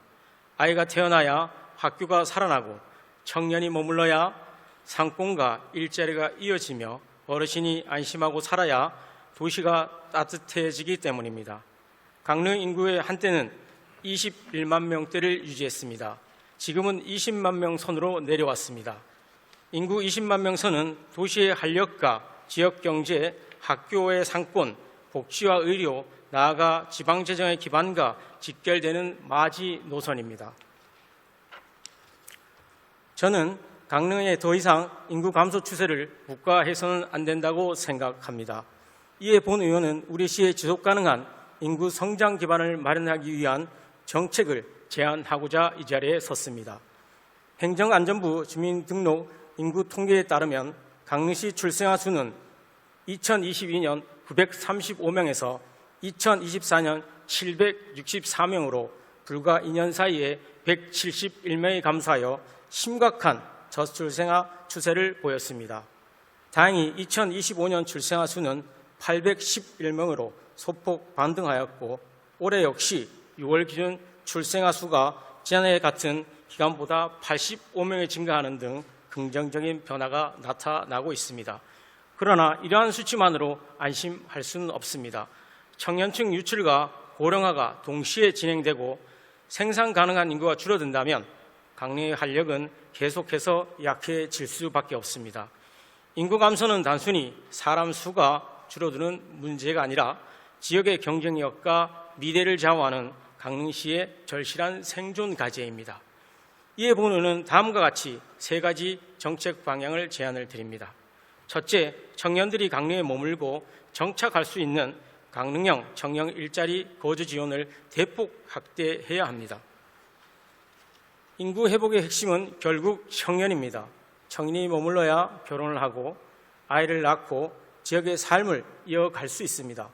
I: 아이가 태어나야 학교가 살아나고 청년이 머물러야 상권과 일자리가 이어지며 어르신이 안심하고 살아야 도시가 따뜻해지기 때문입니다. 강릉 인구의 한때는 21만 명대를 유지했습니다. 지금은 20만 명 선으로 내려왔습니다. 인구 20만 명 선은 도시의 활력과 지역경제, 학교의 상권, 복지와 의료, 나아가 지방재정의 기반과 직결되는 마지노선입니다. 저는 강릉에 더 이상 인구 감소 추세를 묵과해서는 안 된다고 생각합니다. 이에 본 의원은 우리 시의 지속가능한 인구 성장 기반을 마련하기 위한 정책을 제안하고자 이 자리에 섰습니다. 행정안전부 주민등록 인구 통계에 따르면 강릉시 출생아 수는 2022년 935명에서 2024년 764명으로 불과 2년 사이에 171명이 감소하여 심각한 저출생아 추세를 보였습니다. 다행히 2025년 출생아 수는 811명으로 소폭 반등하였고 올해 역시 6월 기준 출생아 수가 지난해 같은 기간보다 85명이 증가하는 등 긍정적인 변화가 나타나고 있습니다. 그러나 이러한 수치만으로 안심할 수는 없습니다. 청년층 유출과 고령화가 동시에 진행되고 생산 가능한 인구가 줄어든다면 강릉의 활력은 계속해서 약해질 수밖에 없습니다. 인구 감소는 단순히 사람 수가 줄어드는 문제가 아니라 지역의 경쟁력과 미래를 좌우하는 강릉시의 절실한 생존 과제입니다. 이에 본의는 다음과 같이 3가지 정책 방향을 제안을 드립니다. 첫째, 청년들이 강릉에 머물고 정착할 수 있는 강릉형 청년 일자리 거주 지원을 대폭 확대해야 합니다. 인구 회복의 핵심은 결국 청년입니다. 청년이 머물러야 결혼을 하고 아이를 낳고 지역의 삶을 이어갈 수 있습니다.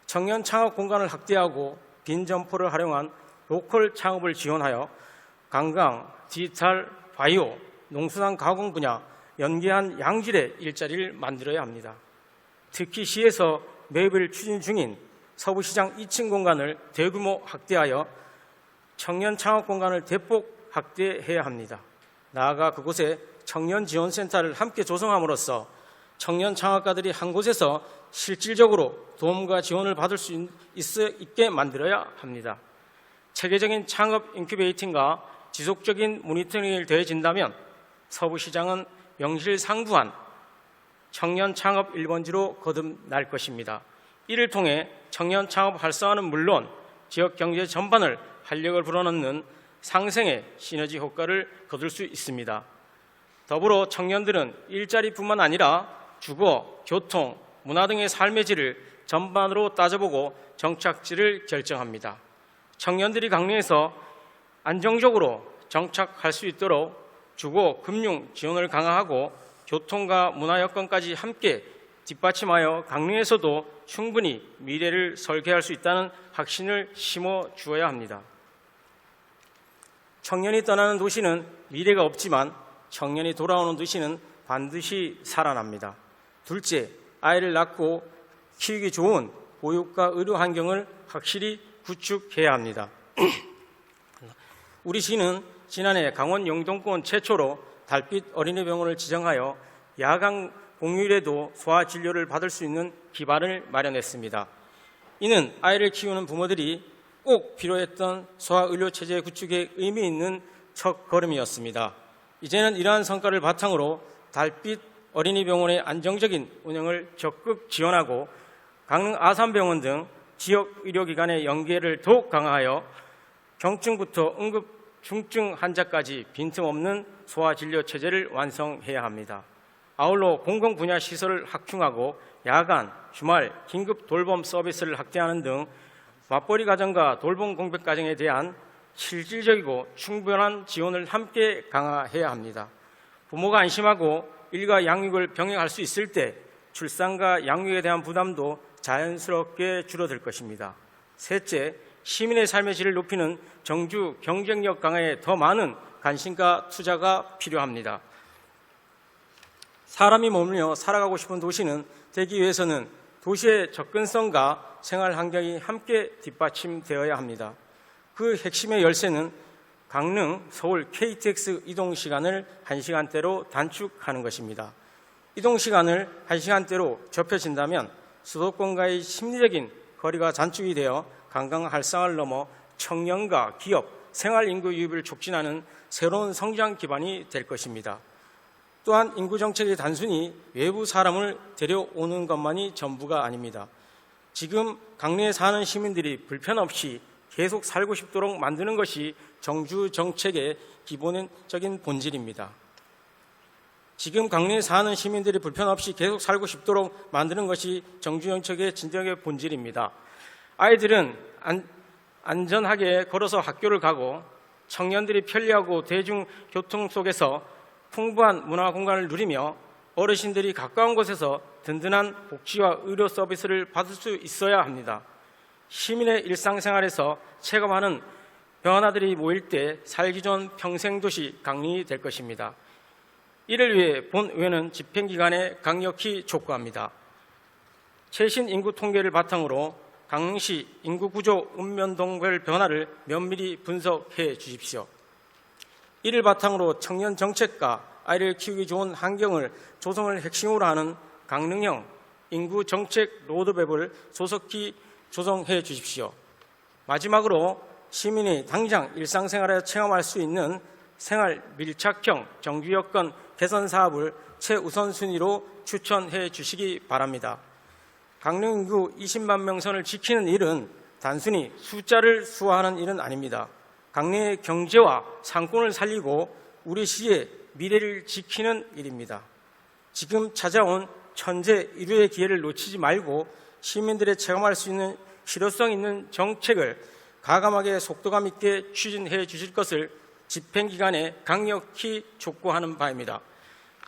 I: 청년 창업 공간을 확대하고 빈 점포를 활용한 로컬 창업을 지원하여 관광, 디지털, 바이오, 농수산 가공 분야 연계한 양질의 일자리를 만들어야 합니다. 특히 시에서 매입을 추진 중인 서부시장 2층 공간을 대규모 확대하여 청년 창업 공간을 대폭 확대해야 합니다. 나아가 그곳에 청년 지원센터를 함께 조성함으로써 청년 창업가들이 한 곳에서 실질적으로 도움과 지원을 받을 수 있게 만들어야 합니다. 체계적인 창업 인큐베이팅과 지속적인 모니터링을 더해진다면 서부시장은 명실상부한 청년 창업 1번지로 거듭날 것입니다. 이를 통해 청년 창업 활성화는 물론 지역 경제 전반을 활력을 불어넣는 상생의 시너지 효과를 거둘 수 있습니다. 더불어 청년들은 일자리뿐만 아니라 주거, 교통, 문화 등의 삶의 질을 전반으로 따져보고 정착지를 결정합니다. 청년들이 강릉에서 안정적으로 정착할 수 있도록 주거, 금융 지원을 강화하고 교통과 문화 여건까지 함께 뒷받침하여 강릉에서도 충분히 미래를 설계할 수 있다는 확신을 심어 주어야 합니다. 청년이 떠나는 도시는 미래가 없지만 청년이 돌아오는 도시는 반드시 살아납니다. 둘째, 아이를 낳고 키우기 좋은 보육과 의료 환경을 확실히 구축해야 합니다. 우리 시는 지난해 강원 영동권 최초로 달빛 어린이병원을 지정하여 야간 공휴일에도 소아 진료를 받을 수 있는 기반을 마련했습니다. 이는 아이를 키우는 부모들이 꼭 필요했던 소아 의료 체제 구축에 의미 있는 첫 걸음이었습니다. 이제는 이러한 성과를 바탕으로 달빛 어린이병원의 안정적인 운영을 적극 지원하고 강릉 아산병원 등 지역 의료기관의 연계를 더욱 강화하여 경증부터 응급 중증 환자까지 빈틈없는 소아진료 체제를 완성해야 합니다. 아울러 공공 분야 시설을 확충하고 야간, 주말, 긴급 돌봄 서비스를 확대하는 등 맞벌이 가정과 돌봄 공백 가정에 대한 실질적이고 충분한 지원을 함께 강화해야 합니다. 부모가 안심하고 일과 양육을 병행할 수 있을 때 출산과 양육에 대한 부담도 자연스럽게 줄어들 것입니다. 셋째, 시민의 삶의 질을 높이는 정주 경쟁력 강화에 더 많은 관심과 투자가 필요합니다. 사람이 머물며 살아가고 싶은 도시는 되기 위해서는 도시의 접근성과 생활 환경이 함께 뒷받침되어야 합니다. 그 핵심의 열쇠는 강릉, 서울 KTX 이동 시간을 1시간대로 단축하는 것입니다. 이동 시간을 1시간대로 좁혀진다면 수도권과의 심리적인 거리가 단축이 되어 관광 활성화를 넘어 청년과 기업, 생활 인구 유입을 촉진하는 새로운 성장 기반이 될 것입니다. 또한 인구 정책이 단순히 외부 사람을 데려오는 것만이 전부가 아닙니다. 지금 강릉에 사는 시민들이 불편 없이 계속 살고 싶도록 만드는 것이 정주 정책의 기본적인 본질입니다. 지금 강릉에 사는 시민들이 불편 없이 계속 살고 싶도록 만드는 것이 정주 정책의 진정의 본질입니다. 아이들은 안전하게 걸어서 학교를 가고 청년들이 편리하고 대중교통 속에서 풍부한 문화 공간을 누리며 어르신들이 가까운 곳에서 든든한 복지와 의료 서비스를 받을 수 있어야 합니다. 시민의 일상생활에서 체감하는 변화들이 모일 때 살기 좋은 평생도시 강릉이 될 것입니다. 이를 위해 본의회는 집행기관에 강력히 촉구합니다. 최신 인구 통계를 바탕으로 강릉시 인구구조 읍면동별 변화를 면밀히 분석해 주십시오. 이를 바탕으로 청년 정책과 아이를 키우기 좋은 환경을 조성을 핵심으로 하는 강릉형 인구 정책 로드맵을 조속히 조성해 주십시오. 마지막으로 시민이 당장 일상생활에 체험할 수 있는 생활 밀착형 정규 여건 개선 사업을 최우선순위로 추천해 주시기 바랍니다. 강릉 인구 20만 명 선을 지키는 일은 단순히 숫자를 수화하는 일은 아닙니다. 강릉의 경제와 상권을 살리고 우리 시의 미래를 지키는 일입니다. 지금 찾아온 천재 일류의 기회를 놓치지 말고 시민들의 체감할 수 있는 실효성 있는 정책을 가감하게 속도감 있게 추진해 주실 것을 집행기관에 강력히 촉구하는 바입니다.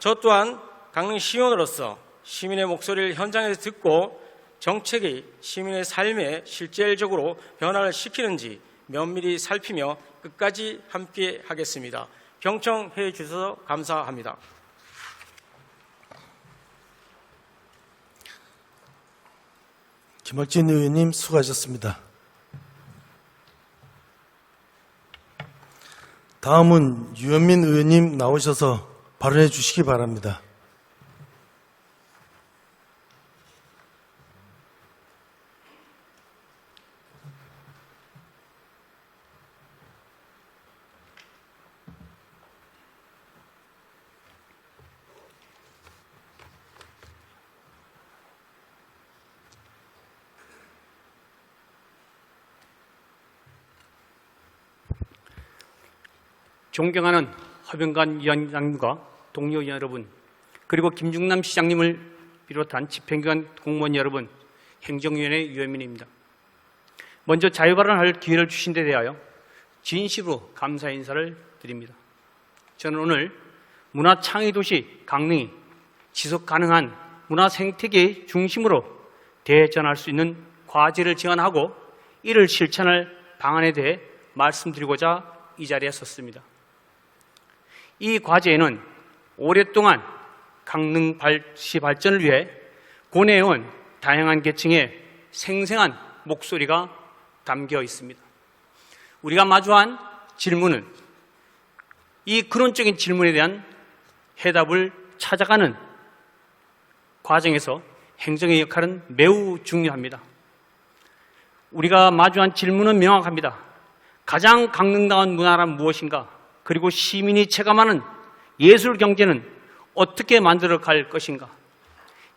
I: 저 또한 강릉시의원으로서 시민의 목소리를 현장에서 듣고 정책이 시민의 삶에 실질적으로 변화를 시키는지 면밀히 살피며 끝까지 함께 하겠습니다. 경청해 주셔서 감사합니다.
A: 김학진 의원님 수고하셨습니다. 다음은 유현민 의원님 나오셔서 발언해 주시기 바랍니다.
J: 존경하는 허병관 위원장님과 동료 여러분, 그리고 김중남 시장님을 비롯한 집행기관 공무원 여러분, 행정위원회 유현민입니다. 먼저 자유발언할 기회를 주신 데 대하여 진심으로 감사 인사를 드립니다. 저는 오늘 문화창의도시 강릉이 지속가능한 문화생태계의 중심으로 대전할 수 있는 과제를 제안하고 이를 실천할 방안에 대해 말씀드리고자 이 자리에 섰습니다. 이 과제에는 오랫동안 강릉시 발전을 위해 고뇌해온 다양한 계층의 생생한 목소리가 담겨 있습니다. 우리가 마주한 질문은 이 근원적인 질문에 대한 해답을 찾아가는 과정에서 행정의 역할은 매우 중요합니다. 우리가 마주한 질문은 명확합니다. 가장 강릉다운 문화란 무엇인가? 그리고 시민이 체감하는 예술 경제는 어떻게 만들어갈 것인가?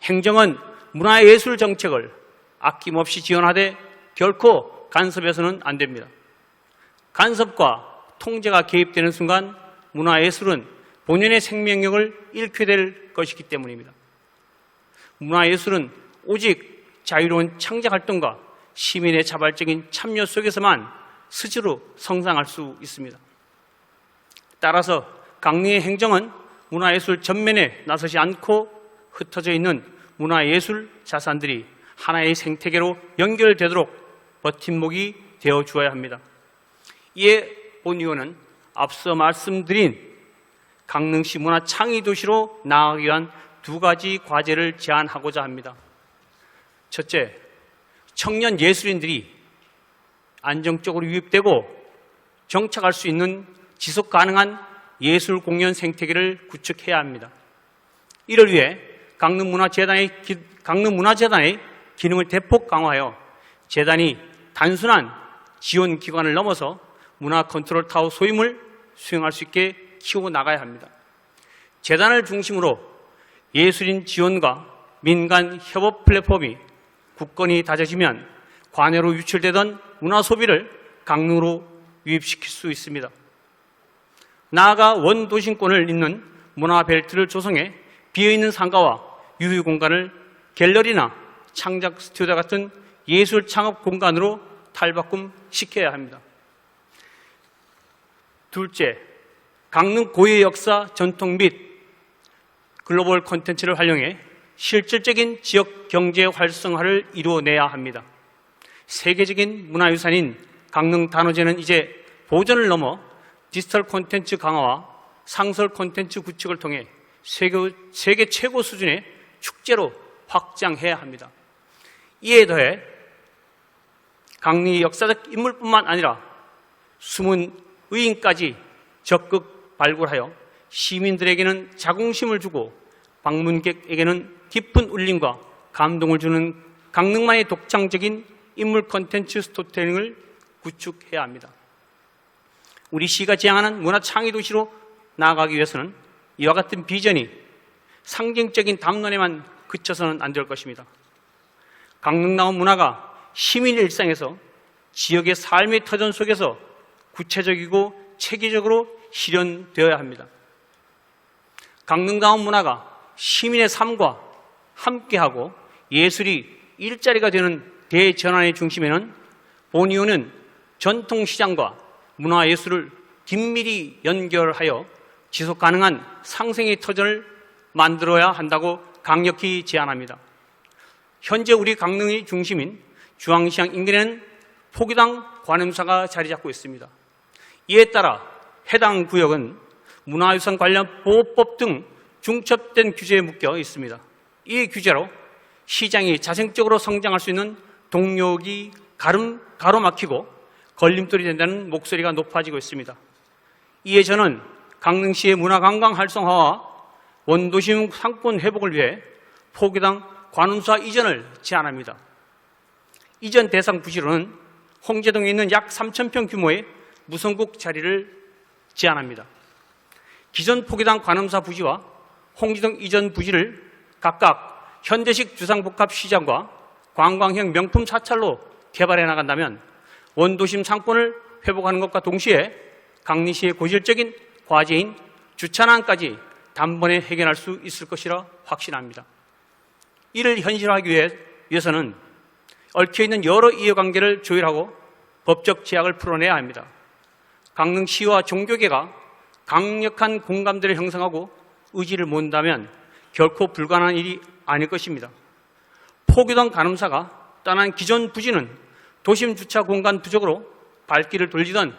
J: 행정은 문화예술 정책을 아낌없이 지원하되 결코 간섭해서는 안 됩니다. 간섭과 통제가 개입되는 순간 문화예술은 본연의 생명력을 잃게 될 것이기 때문입니다. 문화예술은 오직 자유로운 창작활동과 시민의 자발적인 참여 속에서만 스스로 성장할 수 있습니다. 따라서 강릉의 행정은 문화예술 전면에 나서지 않고 흩어져 있는 문화예술 자산들이 하나의 생태계로 연결되도록 버팀목이 되어 주어야 합니다. 이에 본 의원은 앞서 말씀드린 강릉시 문화창의도시로 나아가기 위한 두 가지 과제를 제안하고자 합니다. 첫째, 청년 예술인들이 안정적으로 유입되고 정착할 수 있는 지속 가능한 예술 공연 생태계를 구축해야 합니다. 이를 위해 강릉문화재단의 기능을 대폭 강화하여 재단이 단순한 지원 기관을 넘어서 문화 컨트롤 타워 소임을 수행할 수 있게 키워 나가야 합니다. 재단을 중심으로 예술인 지원과 민간 협업 플랫폼이 굳건히 다져지면 관외로 유출되던 문화 소비를 강릉으로 유입시킬 수 있습니다. 나아가 원도심권을 잇는 문화벨트를 조성해 비어있는 상가와 유휴 공간을 갤러리나 창작 스튜디오 같은 예술 창업 공간으로 탈바꿈시켜야 합니다. 둘째, 강릉 고유의 역사, 전통 및 글로벌 콘텐츠를 활용해 실질적인 지역 경제 활성화를 이루어내야 합니다. 세계적인 문화유산인 강릉 단오제는 이제 보존을 넘어 디지털 콘텐츠 강화와 상설 콘텐츠 구축을 통해 세계 최고 수준의 축제로 확장해야 합니다. 이에 더해 강릉의 역사적 인물뿐만 아니라 숨은 의인까지 적극 발굴하여 시민들에게는 자긍심을 주고 방문객에게는 깊은 울림과 감동을 주는 강릉만의 독창적인 인물 콘텐츠 스토리텔링을 구축해야 합니다. 우리 시가 지향하는 문화창의도시로 나아가기 위해서는 이와 같은 비전이 상징적인 담론에만 그쳐서는 안 될 것입니다. 강릉나온 문화가 시민의 일상에서 지역의 삶의 터전 속에서 구체적이고 체계적으로 실현되어야 합니다. 강릉나온 문화가 시민의 삶과 함께하고 예술이 일자리가 되는 대전환의 중심에는 본 의원은 전통시장과 문화예술을 긴밀히 연결하여 지속 가능한 상생의 터전을 만들어야 한다고 강력히 제안합니다. 현재 우리 강릉의 중심인 중앙시장 인근에는 포기당 관음사가 자리 잡고 있습니다. 이에 따라 해당 구역은 문화유산 관련 보호법 등 중첩된 규제에 묶여 있습니다. 이 규제로 시장이 자생적으로 성장할 수 있는 동력이 가로막히고 걸림돌이 된다는 목소리가 높아지고 있습니다. 이에 저는 강릉시의 문화관광 활성화와 원도심 상권 회복을 위해 포기당 관음사 이전을 제안합니다. 이전 대상 부지로는 홍제동에 있는 약 3,000평 규모의 무성국 자리를 제안합니다. 기존 포기당 관음사 부지와 홍제동 이전 부지를 각각 현대식 주상복합시장과 관광형 명품 사찰로 개발해 나간다면 원도심 상권을 회복하는 것과 동시에 강릉시의 고질적인 과제인 주차난까지 단번에 해결할 수 있을 것이라 확신합니다. 이를 현실화하기 위해서는 얽혀있는 여러 이해관계를 조율하고 법적 제약을 풀어내야 합니다. 강릉시와 종교계가 강력한 공감대를 형성하고 의지를 모은다면 결코 불가능한 일이 아닐 것입니다. 포기당 관음사가 떠난 기존 부지는 도심 주차 공간 부족으로 발길을 돌리던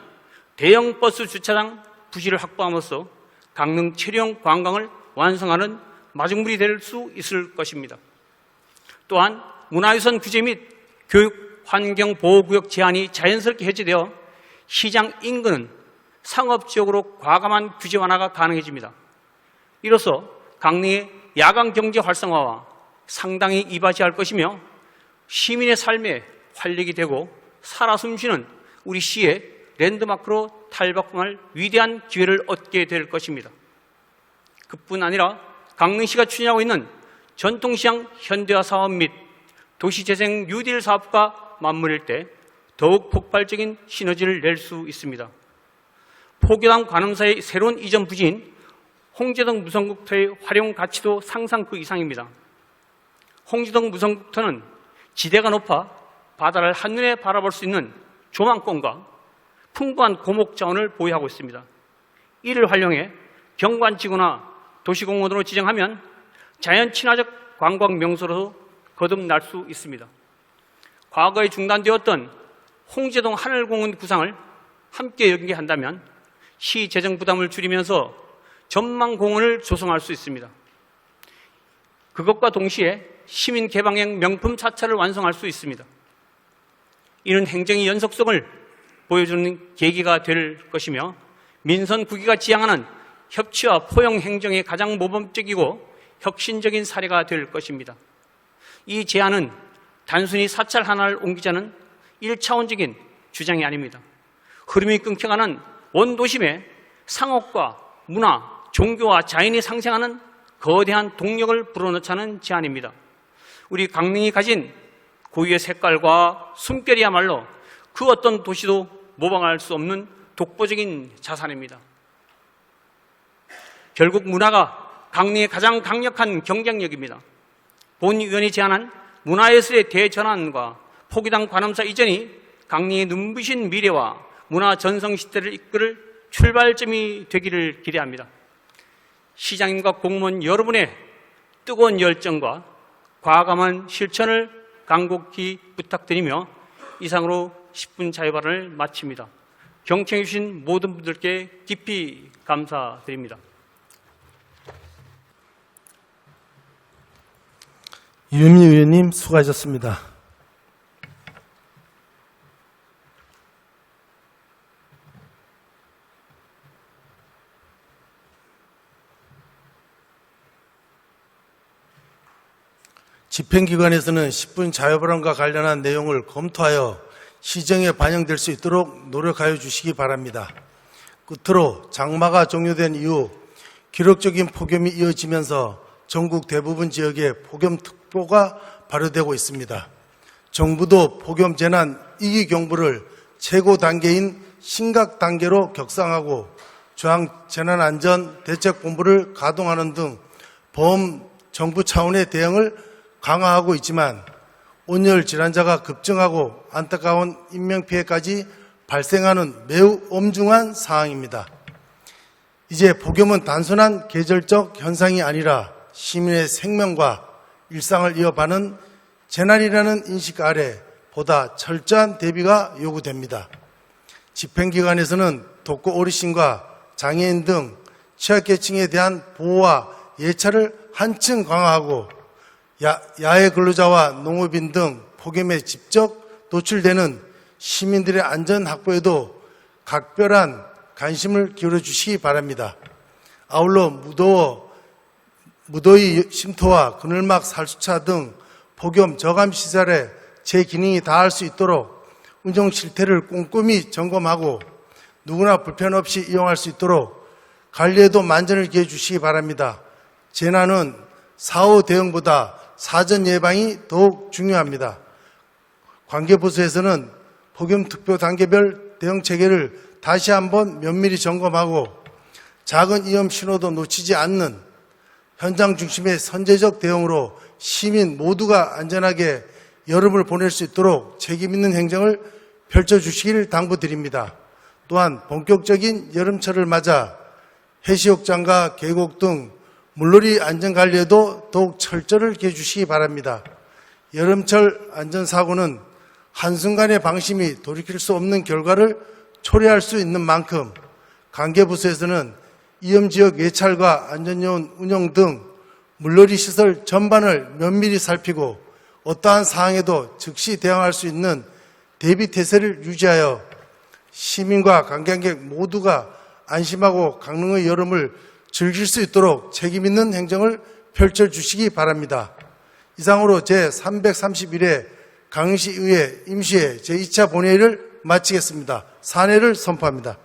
J: 대형 버스 주차장 부지를 확보함으로써 강릉 체류형 관광을 완성하는 마중물이 될 수 있을 것입니다. 또한 문화유산 규제 및 교육 환경 보호구역 제한이 자연스럽게 해제되어 시장 인근은 상업지역으로 과감한 규제 완화가 가능해집니다. 이로써 강릉의 야간 경제 활성화와 상당히 이바지할 것이며 시민의 삶에 활력이 되고 살아 숨쉬는 우리 시의 랜드마크로 탈바꿈할 위대한 기회를 얻게 될 것입니다. 그뿐 아니라 강릉시가 추진하고 있는 전통시장 현대화 사업 및 도시재생 뉴딜 사업과 맞물릴 때 더욱 폭발적인 시너지를 낼 수 있습니다. 포교당 관음사의 새로운 이전 부지인 홍제동 무성국토의 활용 가치도 상상 그 이상입니다. 홍제동 무성국토는 지대가 높아 바다를 한눈에 바라볼 수 있는 조망권과 풍부한 고목 자원을 보유하고 있습니다. 이를 활용해 경관지구나 도시공원으로 지정하면 자연 친화적 관광 명소로 거듭날 수 있습니다. 과거에 중단되었던 홍제동 하늘공원 구상을 함께 연계한다면 시 재정 부담을 줄이면서 전망공원을 조성할 수 있습니다. 그것과 동시에 시민 개방형 명품 차차를 완성할 수 있습니다. 이는 행정의 연속성을 보여주는 계기가 될 것이며 민선 국위가 지향하는 협치와 포용 행정의 가장 모범적이고 혁신적인 사례가 될 것입니다. 이 제안은 단순히 사찰 하나를 옮기자는 1차원적인 주장이 아닙니다. 흐름이 끊겨가는 원도심에 상업과 문화, 종교와 자연이 상생하는 거대한 동력을 불어넣자는 제안입니다. 우리 강릉이 가진 고유의 색깔과 숨결이야말로 그 어떤 도시도 모방할 수 없는 독보적인 자산입니다. 결국 문화가 강릉의 가장 강력한 경쟁력입니다. 본위원이 제안한 문화예술의 대전환과 포교당 관음사 이전이 강릉의 눈부신 미래와 문화 전성 시대를 이끌 출발점이 되기를 기대합니다. 시장님과 공무원 여러분의 뜨거운 열정과 과감한 실천을 간곡히 부탁드리며 이상으로 10분 자유발언을 마칩니다. 경청해 주신 모든 분들께 깊이 감사드립니다.
A: 유현미 의원님 수고하셨습니다. 집행기관에서는 10분 자유발언과 관련한 내용을 검토하여 시정에 반영될 수 있도록 노력하여 주시기 바랍니다. 끝으로 장마가 종료된 이후 기록적인 폭염이 이어지면서 전국 대부분 지역에 폭염특보가 발효되고 있습니다. 정부도 폭염재난 이기경보를 최고 단계인 심각 단계로 격상하고 중앙재난안전대책본부를 가동하는 등 범정부 차원의 대응을 강화하고 있지만 온열 질환자가 급증하고 안타까운 인명피해까지 발생하는 매우 엄중한 상황입니다. 이제 폭염은 단순한 계절적 현상이 아니라 시민의 생명과 일상을 이어받는 재난이라는 인식 아래 보다 철저한 대비가 요구됩니다. 집행기관에서는 독거 어르신과 장애인 등 취약계층에 대한 보호와 예찰을 한층 강화하고 야외 근로자와 농업인 등 폭염에 직접 노출되는 시민들의 안전 확보에도 각별한 관심을 기울여 주시기 바랍니다. 아울러 무더위 쉼터와 그늘막 살수차 등 폭염 저감 시설에 제 기능이 다할 수 있도록 운영 실태를 꼼꼼히 점검하고 누구나 불편 없이 이용할 수 있도록 관리에도 만전을 기해 주시기 바랍니다. 재난은 사후 대응보다 사전 예방이 더욱 중요합니다. 관계부서에서는 폭염특보 단계별 대응 체계를 다시 한번 면밀히 점검하고 작은 위험 신호도 놓치지 않는 현장 중심의 선제적 대응으로 시민 모두가 안전하게 여름을 보낼 수 있도록 책임 있는 행정을 펼쳐주시길 당부드립니다. 또한 본격적인 여름철을 맞아 해수욕장과 계곡 등 물놀이 안전관리에도 더욱 철저를 기해 주시기 바랍니다. 여름철 안전사고는 한순간의 방심이 돌이킬 수 없는 결과를 초래할 수 있는 만큼 관계부서에서는 위험지역 예찰과 안전요원 운영 등 물놀이 시설 전반을 면밀히 살피고 어떠한 상황에도 즉시 대응할 수 있는 대비태세를 유지하여 시민과 관광객 모두가 안심하고 강릉의 여름을 즐길 수 있도록 책임 있는 행정을 펼쳐주시기 바랍니다. 이상으로 제331회 강릉시의회 임시회 제2차 본회의를 마치겠습니다. 산회를 선포합니다.